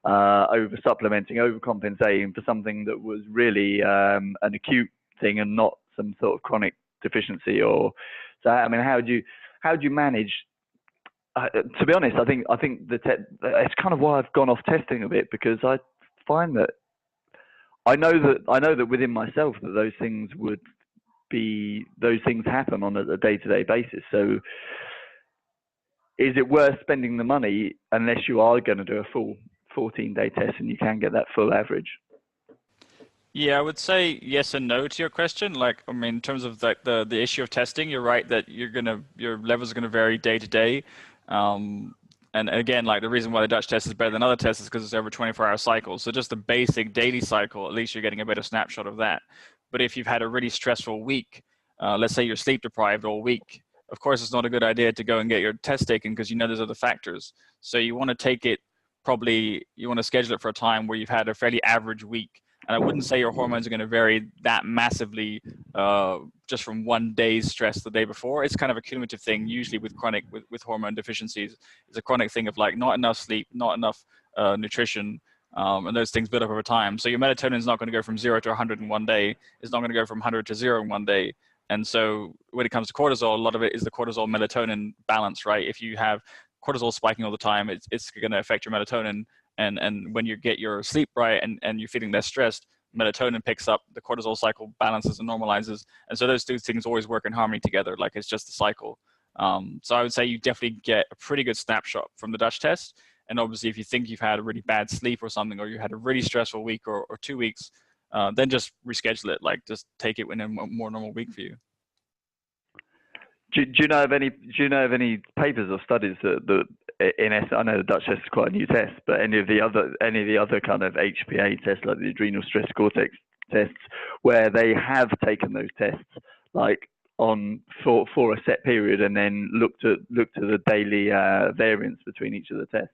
over supplementing, overcompensating for something that was really an acute thing and not some sort of chronic deficiency. Or so, I mean, how do you manage? To be honest, I think it's kind of why I've gone off testing a bit, because I find that I know that within myself that those things happen on a day-to-day basis. So is it worth spending the money unless you are going to do a full 14-day test and you can get that full average? Yeah, I would say yes and no to your question. Like, I mean, in terms of the issue of testing, you're right that your levels are gonna vary day to day. And again, like the reason why the Dutch test is better than other tests is because it's over 24-hour cycles. So just the basic daily cycle, at least you're getting a better snapshot of that. But if you've had a really stressful week, let's say you're sleep deprived all week, of course, it's not a good idea to go and get your test taken because you know there's other factors. So you want to take it, probably you want to schedule it for a time where you've had a fairly average week. And I wouldn't say your hormones are going to vary that massively just from one day's stress the day before. It's kind of a cumulative thing, usually with chronic, with hormone deficiencies. It's a chronic thing of like not enough sleep, not enough nutrition, and those things build up over time. So your melatonin is not going to go from 0 to 100 in one day. It's not going to go from 100 to 0 in one day. And so when it comes to cortisol, a lot of it is the cortisol melatonin balance, right? If you have cortisol spiking all the time, it's going to affect your melatonin. And when you get your sleep right and you're feeling less stressed, melatonin picks up, the cortisol cycle balances and normalizes. And so those two things always work in harmony together, like it's just a cycle. So I would say you definitely get a pretty good snapshot from the Dutch test. And obviously, if you think you've had a really bad sleep or something, or you had a really stressful week or 2 weeks, then just reschedule it. Like just take it in a more normal week for you. Do you know of any papers or studies that I know the Dutch test is quite a new test, but any of the other kind of HPA tests, like the adrenal stress cortex tests, where they have taken those tests like on for a set period and then looked at the daily variance between each of the tests?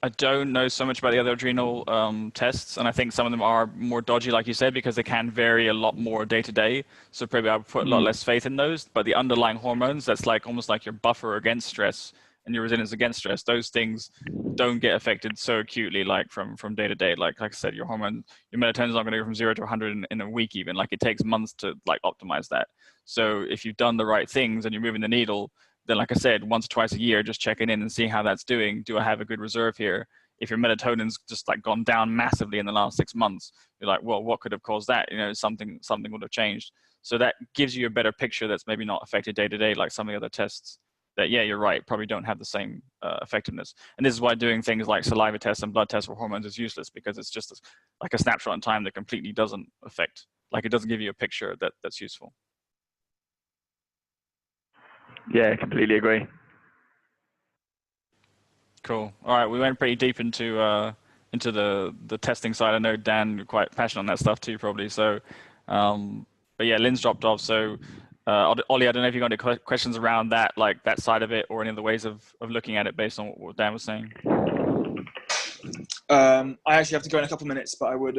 I don't know so much about the other adrenal tests, and I think some of them are more dodgy, like you said, because they can vary a lot more day to day. So probably I would put a lot less faith in those. But the underlying hormones, that's like almost like your buffer against stress and your resilience against stress. Those things don't get affected so acutely, like from day to day. Like I said, your melatonin is not going to go from 0 to 100 in a week even. Like it takes months to like optimize that. So if you've done the right things and you're moving the needle, then like I said, once or twice a year, just checking in and seeing how that's doing. Do I have a good reserve here? If your melatonin's just like gone down massively in the last 6 months, you're like, well, what could have caused that? You know, something would have changed. So that gives you a better picture that's maybe not affected day to day, like some of the other tests that, yeah, you're right, probably don't have the same effectiveness. And this is why doing things like saliva tests and blood tests for hormones is useless, because it's just like a snapshot in time that completely doesn't affect, like it doesn't give you a picture that's useful. Yeah, completely agree. Cool. All right, we went pretty deep into the testing side. I know Dan, you're quite passionate on that stuff too, probably. So, but yeah, Lynn's dropped off. So, Ollie, I don't know if you got any questions around that, like that side of it, or any other ways of looking at it based on what Dan was saying. I actually have to go in a couple of minutes, but I would.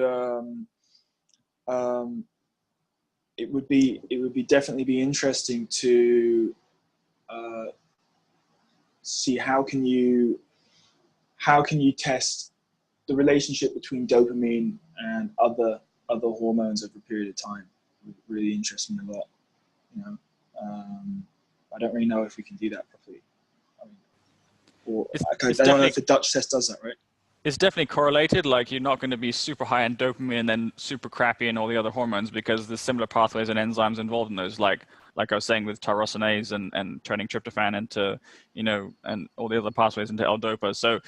It would be definitely be interesting to see how can you test the relationship between dopamine and other hormones over a period of time. It would really interest me a lot. You know, I don't really know if we can do that properly. I don't know if the Dutch test does that, right? It's definitely correlated. Like you're not going to be super high in dopamine and then super crappy in all the other hormones, because there's similar pathways and enzymes involved in those. Like I was saying with tyrosinase and turning tryptophan into, you know, and all the other pathways into L-DOPA. So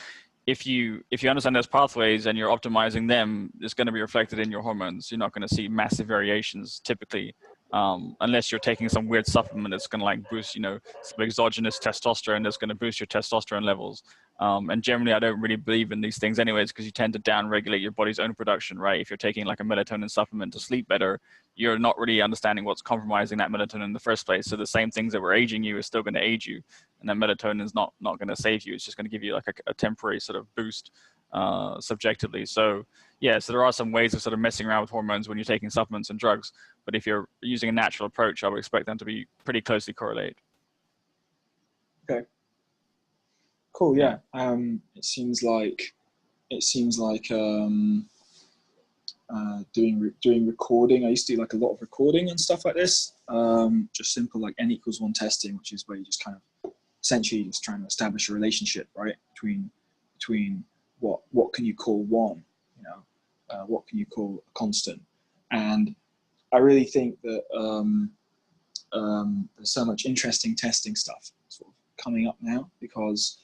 if you understand those pathways and you're optimizing them, it's going to be reflected in your hormones. You're not going to see massive variations typically, unless you're taking some weird supplement that's going to like boost, you know, some exogenous testosterone that's going to boost your testosterone levels. And generally, I don't really believe in these things anyways, because you tend to down-regulate your body's own production, right? If you're taking like a melatonin supplement to sleep better, you're not really understanding what's compromising that melatonin in the first place. So the same things that were aging you are still going to age you. And that melatonin is not going to save you. It's just going to give you like a temporary sort of boost subjectively. So yeah, so there are some ways of sort of messing around with hormones when you're taking supplements and drugs. But if you're using a natural approach, I would expect them to be pretty closely correlated. Okay. Cool. Yeah. It seems like doing recording. I used to do like a lot of recording and stuff like this. Just simple like N=1 testing, which is where you just kind of essentially just trying to establish a relationship, right, between what can you call one, you know, what can you call a constant. And I really think that there's so much interesting testing stuff sort of coming up now, because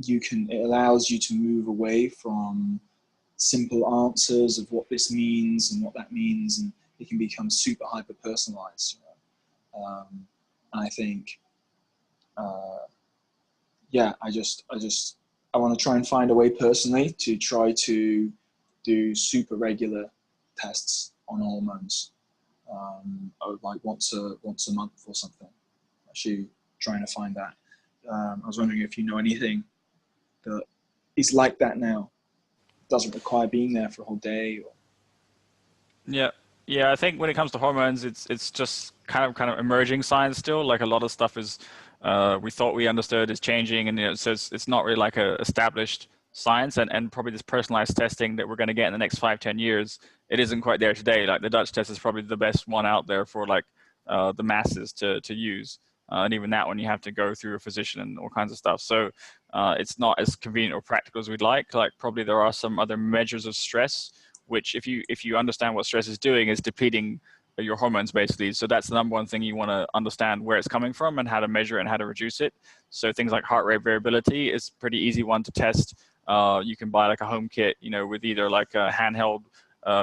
it allows you to move away from simple answers of what this means and what that means, and it can become super hyper personalized. You know? And I think, yeah, I want to try and find a way personally to try to do super regular tests on hormones, like once a month or something. actually trying to find that. I was wondering if you know anything that is like that now. Doesn't require being there for a whole day. Or... Yeah. I think when it comes to hormones, it's just kind of emerging science still. Like a lot of stuff is we thought we understood is changing, and so it's not really like a established science, and probably this personalized testing that we're going to get in the next 5-10 years, it isn't quite there today. Like the Dutch test is probably the best one out there for like the masses to use. And even that one, you have to go through a physician and all kinds of stuff. So it's not as convenient or practical as we'd like. Like probably there are some other measures of stress, which if you understand what stress is doing, is depleting your hormones basically. So that's the number one thing you want to understand, where it's coming from and how to measure it and how to reduce it. So things like heart rate variability is a pretty easy one to test. You can buy like a home kit, with either like a handheld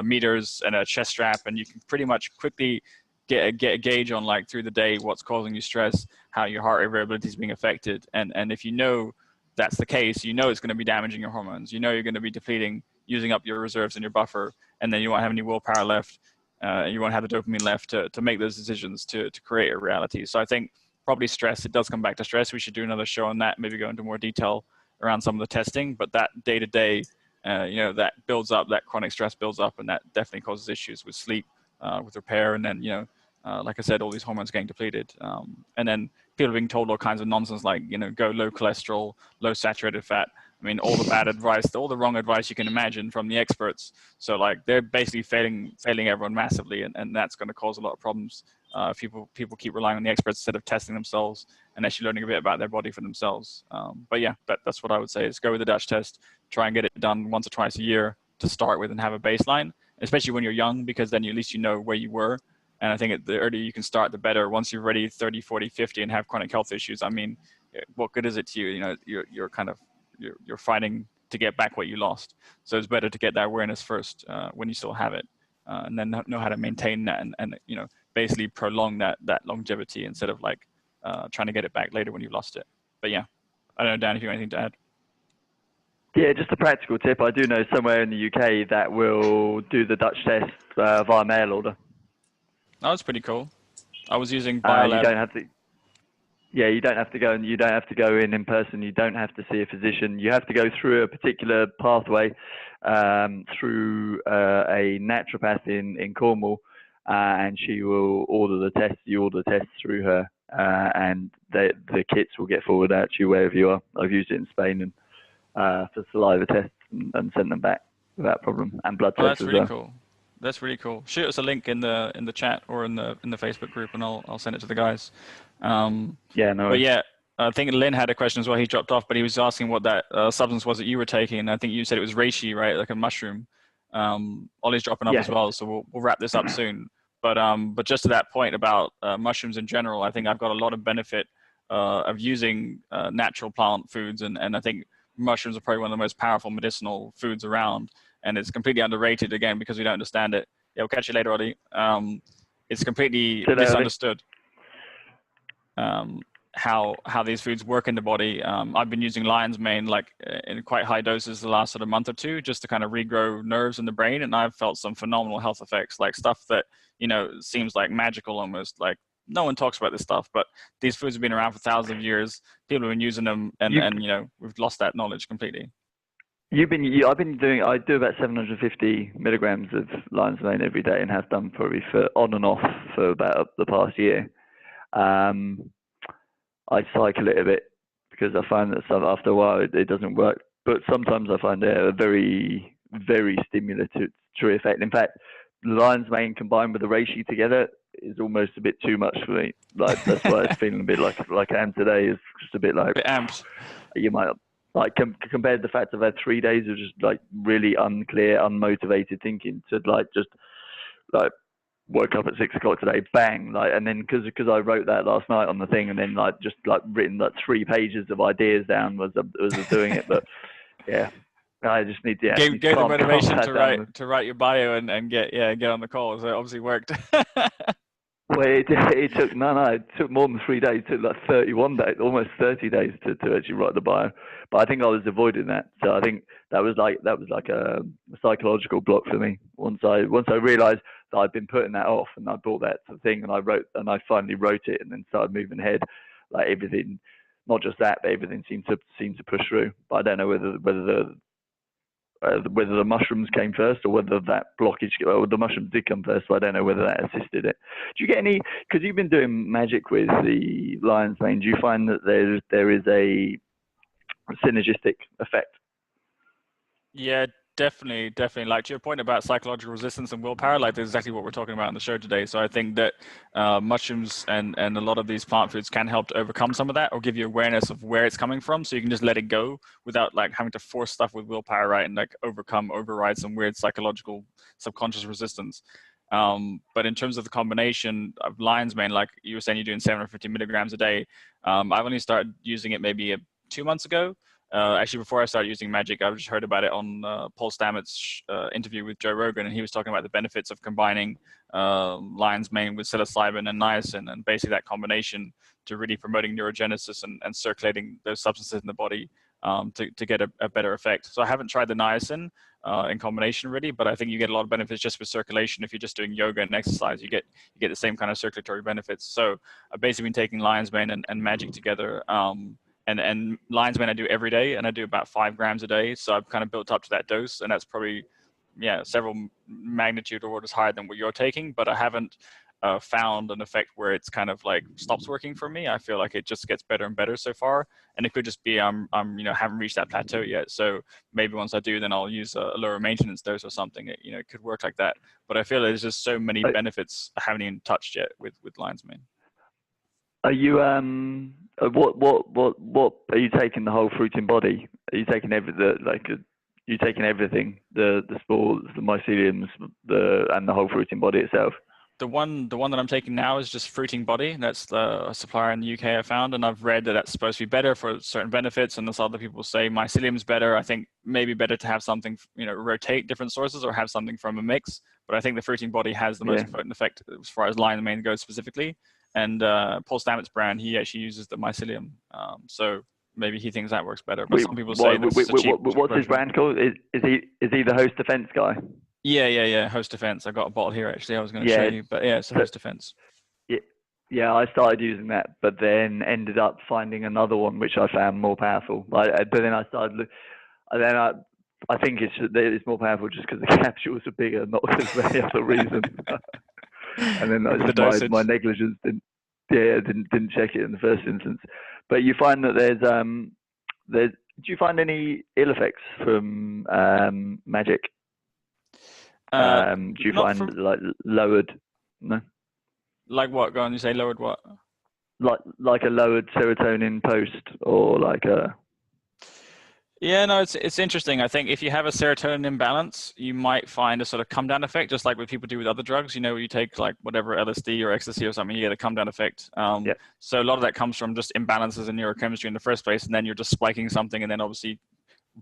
meters and a chest strap, and you can pretty much quickly get a gauge on like through the day what's causing you stress, how your heart rate variability is being affected, and if you know that's the case, it's going to be damaging your hormones. You're going to be depleting, using up your reserves and your buffer, and then you won't have any willpower left. You won't have the dopamine left to make those decisions to create a reality. So I think probably stress. It does come back to stress. We should do another show on that. Maybe go into more detail around some of the testing. But that day to day, that builds up. That chronic stress builds up, and that definitely causes issues with sleep, with repair, and then like I said, all these hormones getting depleted. And then people being told all kinds of nonsense like, go low cholesterol, low saturated fat. I mean, all the bad advice, all the wrong advice you can imagine from the experts. So like they're basically failing everyone massively, and that's going to cause a lot of problems. People keep relying on the experts instead of testing themselves and actually learning a bit about their body for themselves. But yeah, that's what I would say is go with the Dutch test, try and get it done once or twice a year to start with and have a baseline, especially when you're young, because then at least you know where you were. And I think the earlier you can start, the better. Once you're ready 30, 40, 50 and have chronic health issues, I mean, what good is it to you? You're fighting to get back what you lost. So it's better to get that awareness first when you still have it, and then know how to maintain that and basically prolong that longevity instead of like trying to get it back later when you've lost it. But yeah, I don't know, Dan, if you have anything to add. Yeah, just a practical tip. I do know somewhere in the UK that will do the Dutch test via mail order. That was pretty cool. I was using BioLab. You don't have to. Yeah, you don't have to go, and you don't have to go in person. You don't have to see a physician. You have to go through a particular pathway through a naturopath in Cornwall, and she will order the tests. You order the tests through her, and the kits will get forwarded out to you wherever you are. I've used it in Spain and for saliva tests and sent them back without problem, and blood tests as well. That's really cool. That's really cool. Shoot us a link in the chat or in the Facebook group, and I'll send it to the guys. Yeah, no. But yeah, I think Lynn had a question as well. He dropped off, but he was asking what that substance was that you were taking. I think you said it was reishi, right? Like a mushroom. Ollie's dropping off as well, so we'll wrap this up soon. But just to that point about mushrooms in general, I think I've got a lot of benefit of using natural plant foods, and I think mushrooms are probably one of the most powerful medicinal foods around. And it's completely underrated, again, because we don't understand it. Yeah, we'll catch you later, Ollie. It's completely misunderstood how these foods work in the body. I've been using lion's mane in quite high doses the last sort of month or two, just to kind of regrow nerves in the brain, and I've felt some phenomenal health effects, like stuff that seems like magical almost. Like no one talks about this stuff, but these foods have been around for thousands of years. People have been using them, and we've lost that knowledge completely. I do about 750 milligrams of lion's mane every day, and have done probably for on and off for about the past year. I cycle it a bit because I find that after a while it doesn't work. But sometimes I find it a very, very stimulatory effect. In fact, lion's mane combined with the reishi together is almost a bit too much for me. Like that's why it's feeling a bit like I am today. Is just a bit like amped. You might. Like compared to the fact I've had 3 days of just like really unclear, unmotivated thinking to just woke up at 6 o'clock today, bang, and then because I wrote that last night on the thing, and then written 3 pages of ideas down was doing it. But yeah, I just need to gave the motivation to write your bio and get on the call. So it obviously worked. Well, it took it took more than 3 days. It took like 31 days, almost 30 days to actually write the bio. But I think I was avoiding that, so I think that was like a psychological block for me. Once I realised that I'd been putting that off, and I brought that to the thing, and I finally wrote it, and then started moving ahead. Like everything, not just that, but everything seemed to push through. But I don't know whether the mushrooms came first or whether that blockage, or the mushrooms did come first, so I don't know whether that assisted it. Do you get any, because you've been doing magic with the lion's mane, do you find that there is a synergistic effect? Yeah, definitely. Like to your point about psychological resistance and willpower, like that's exactly what we're talking about on the show today. So I think that mushrooms and a lot of these plant foods can help to overcome some of that, or give you awareness of where it's coming from, so you can just let it go without like having to force stuff with willpower, right? And like override some weird psychological subconscious resistance. But in terms of the combination of lion's mane, like you were saying, you're doing 750 milligrams a day. I've only started using it maybe 2 months ago. Actually, before I started using magic, I just heard about it on Paul Stamets' interview with Joe Rogan, and he was talking about the benefits of combining lion's mane with psilocybin and niacin, and basically that combination to really promoting neurogenesis and circulating those substances in the body to get a better effect. So I haven't tried the niacin in combination really, but I think you get a lot of benefits just with circulation. If you're just doing yoga and exercise, you get the same kind of circulatory benefits. So I've basically been taking lion's mane and magic together. And lion's mane I do every day, and I do about 5 grams a day. So I've kind of built up to that dose, and that's probably, several magnitude orders higher than what you're taking. But I haven't found an effect where it's kind of like stops working for me. I feel like it just gets better and better so far, and it could just be I'm haven't reached that plateau yet. So maybe once I do, then I'll use a lower maintenance dose or something. It could work like that. But I feel there's just so many benefits I haven't even touched yet with lion's mane. Are you what are you taking, the whole fruiting body? Are you taking you taking everything, the spores, the myceliums, and the whole fruiting body itself? The one that I'm taking now is just fruiting body. That's the supplier in the UK I found, and I've read that that's supposed to be better for certain benefits. And there's other people say mycelium's better. I think maybe better to have something, rotate different sources or have something from a mix. But I think the fruiting body has the most potent effect as far as lion's mane goes specifically. And Paul Stamets' brand, he actually uses the mycelium. So maybe he thinks that works better. But some people say what's his brand called? Is he the Host Defense guy? Yeah. Host Defense. I got a bottle here actually. I was going to show you, but it's a Host Defense. Yeah, I started using that, but then ended up finding another one which I found more powerful. But then I started. I think it's more powerful just because the capsules are bigger, not because of any other reason. And then my negligence didn't check it in the first instance. But you find that do you find any ill effects from magic? Do you find like lowered? No. Like what? Go on. You say lowered what? Like a lowered serotonin post, or like a. Yeah, no, it's interesting. I think if you have a serotonin imbalance, you might find a sort of come down effect, just like what people do with other drugs. You take like whatever LSD or ecstasy or something, you get a come down effect. So a lot of that comes from just imbalances in neurochemistry in the first place, and then you're just spiking something, and then obviously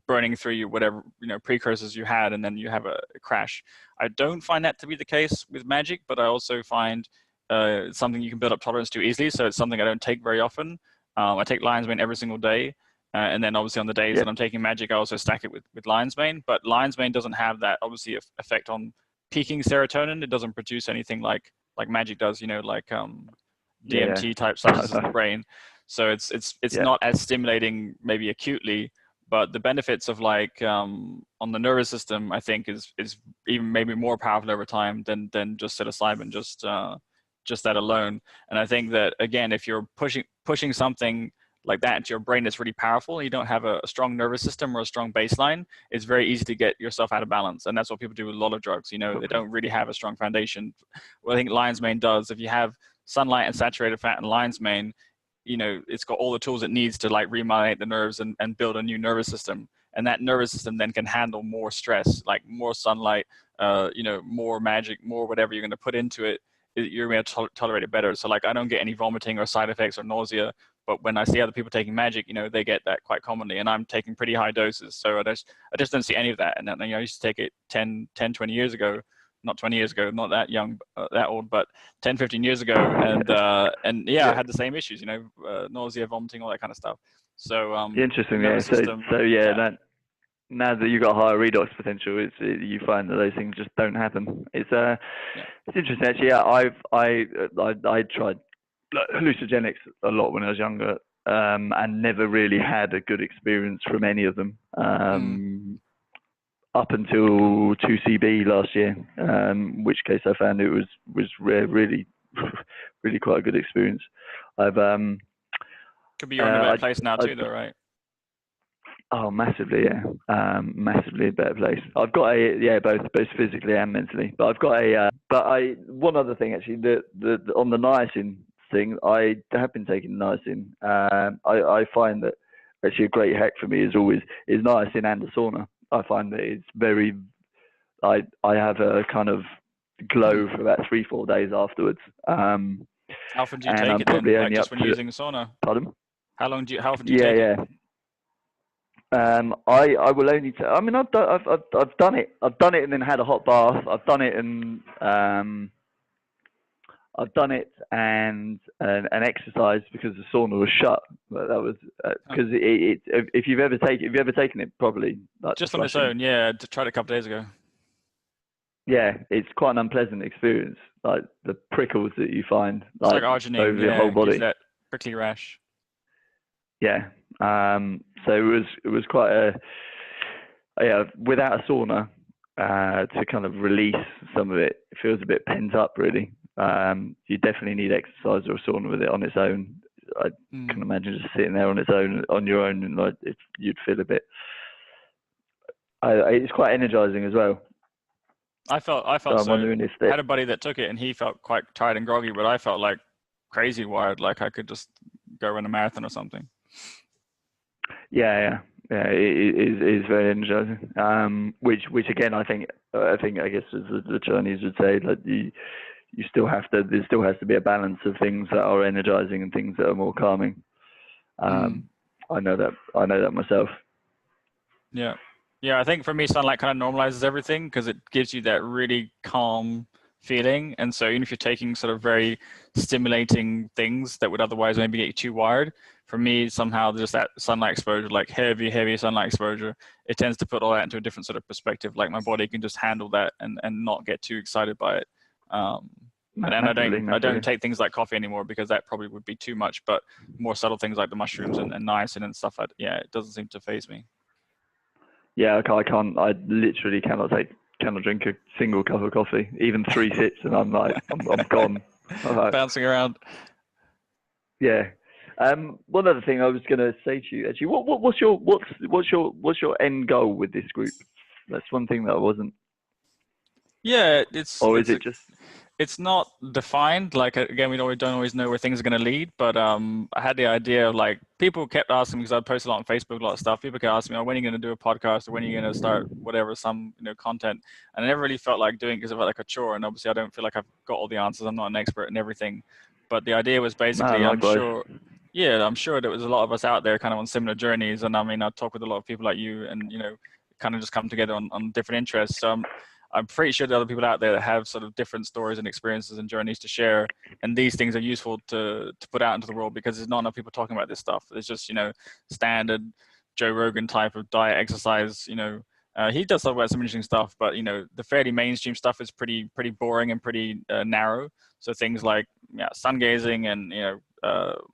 burning through you whatever precursors you had, and then you have a crash. I don't find that to be the case with magic, but I also find it's something you can build up tolerance to easily. So it's something I don't take very often. I take lion's mane every single day. And then obviously on the days that I'm taking magic, I also stack it with lion's mane. But lion's mane doesn't have that obviously effect on peaking serotonin. It doesn't produce anything like magic does, like DMT type substances in the brain. So it's not as stimulating maybe acutely, but the benefits of like on the nervous system, I think is even maybe more powerful over time than just psilocybin, just that alone. And I think that again, if you're pushing something like that into your brain that's really powerful, you don't have a strong nervous system or a strong baseline, it's very easy to get yourself out of balance. And that's what people do with a lot of drugs. They don't really have a strong foundation. What I think lion's mane does, if you have sunlight and saturated fat in lion's mane, it's got all the tools it needs to like remyelinate the nerves and build a new nervous system. And that nervous system then can handle more stress, like more sunlight, more magic, more whatever you're going to put into it, you're going to tolerate it better. So like I don't get any vomiting or side effects or nausea. But when I see other people taking magic, they get that quite commonly, and I'm taking pretty high doses. So I just don't see any of that. And I used to take it 10, 20 years ago, not 20 years ago, not that young, that old, but 10, 15 years ago. And yeah, I had the same issues, nausea, vomiting, all that kind of stuff. So, interesting. Yeah. So yeah, that, now that you've got higher redox potential, you find that those things just don't happen. It's interesting actually. Yeah, I tried hallucinogenics a lot when I was younger, and never really had a good experience from any of them. Up until 2CB last year, which case I found it was really really quite a good experience. I've could be you're in a better place now too, though, right? Oh, massively, yeah. Massively a better place. I've got both physically and mentally. But I've got one other thing actually, the on the niacin thing, I have been taking niacin. I find that actually a great hack for me is niacin and a sauna. I find that it's very, I have a kind of glow for about 3-4 days afterwards. How often do you take it then? Like just when you're using the sauna? Pardon? How often do you take it? I will only. I mean, I've done it. I've done it and then had a hot bath. I've done it and an exercise because the sauna was shut. But that was because if you've ever taken it properly, like just on its own, yeah. I tried it a couple of days ago. Yeah, it's quite an unpleasant experience. Like the prickles that you find, it's like arginine, over your whole body. That prickly rash. Yeah. So it was quite without a sauna to kind of release some of it. It feels a bit pent up, really. You definitely need exercise or a sauna with it on its own. I can imagine just sitting there on your own, and like you'd feel a bit. It's quite energizing as well. I felt so. I'm wondering if I had a buddy that took it, and he felt quite tired and groggy, but I felt like crazy wired, like I could just go run a marathon or something. Yeah. It is very energizing. Which again, I guess as the Chinese would say, like you still have to. There still has to be a balance of things that are energizing and things that are more calming. I know that myself. Yeah. I think for me, sunlight kind of normalizes everything because it gives you that really calm feeling. And so even if you're taking sort of very stimulating things that would otherwise maybe get you too wired, for me, somehow just that sunlight exposure, like heavy sunlight exposure, it tends to put all that into a different sort of perspective. Like my body can just handle that and not get too excited by it. And I don't take things like coffee anymore because that probably would be too much, but more subtle things like the mushrooms and niacin and stuff, it doesn't seem to faze me. Yeah, I literally cannot drink a single cup of coffee, even 3 sips, and I'm like, I'm gone. Bouncing around. Yeah. One other thing I was going to say to you, actually, what's your end goal with this group? That's one thing that I wasn't. Yeah, it's not defined. Like again, we don't always know where things are going to lead. But I had the idea of like people kept asking me because I post a lot on Facebook, a lot of stuff. People kept asking me, "Oh, when are you going to do a podcast? Or when are you going to start whatever some content?" And I never really felt like doing it because it felt like a chore. And obviously, I don't feel like I've got all the answers. I'm not an expert in everything. But the idea was basically, I'm sure there was a lot of us out there kind of on similar journeys. And I mean, I talk with a lot of people like you, and kind of just come together on different interests. So I'm pretty sure there are other people out there that have sort of different stories and experiences and journeys to share. And these things are useful to put out into the world because there's not enough people talking about this stuff. It's just, standard Joe Rogan type of diet, exercise, he does talk about some interesting stuff, but, the fairly mainstream stuff is pretty boring and pretty narrow. So things like sun gazing and,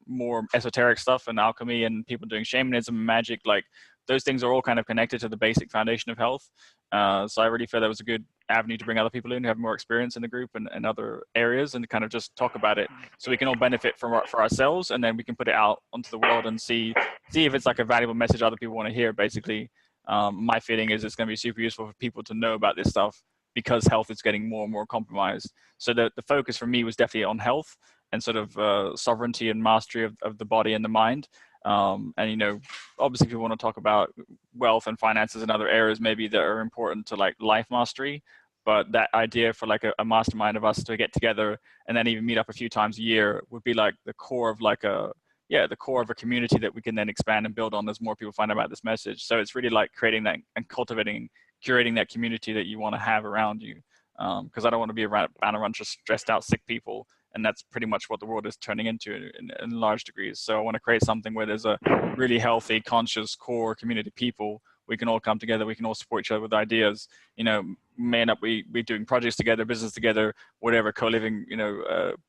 more esoteric stuff and alchemy and people doing shamanism and magic, like those things are all kind of connected to the basic foundation of health. So I really feel that was a good avenue to bring other people in who have more experience in the group and other areas and kind of just talk about it so we can all benefit for ourselves, and then we can put it out onto the world and see if it's like a valuable message other people want to hear. Basically, my feeling is it's going to be super useful for people to know about this stuff because health is getting more and more compromised. So the focus for me was definitely on health and sort of sovereignty and mastery of the body and the mind. And obviously if you want to talk about wealth and finances and other areas maybe that are important to like life mastery, but that idea for like a mastermind of us to get together and then even meet up a few times a year would be like the core of the core of a community that we can then expand and build on as more people find out about this message. So it's really like creating that and cultivating, curating that community that you want to have around you. because I don't want to be around a bunch of stressed out, sick people. And that's pretty much what the world is turning into in large degrees. So I want to create something where there's a really healthy, conscious core community of people. We can all come together. We can all support each other with ideas. You know, may end up we doing projects together, business together, whatever, co-living,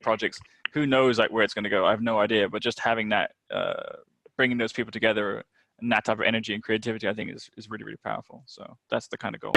projects. Who knows like where it's going to go? I have no idea. But just having that, bringing those people together, and that type of energy and creativity, I think is really, really powerful. So that's the kind of goal.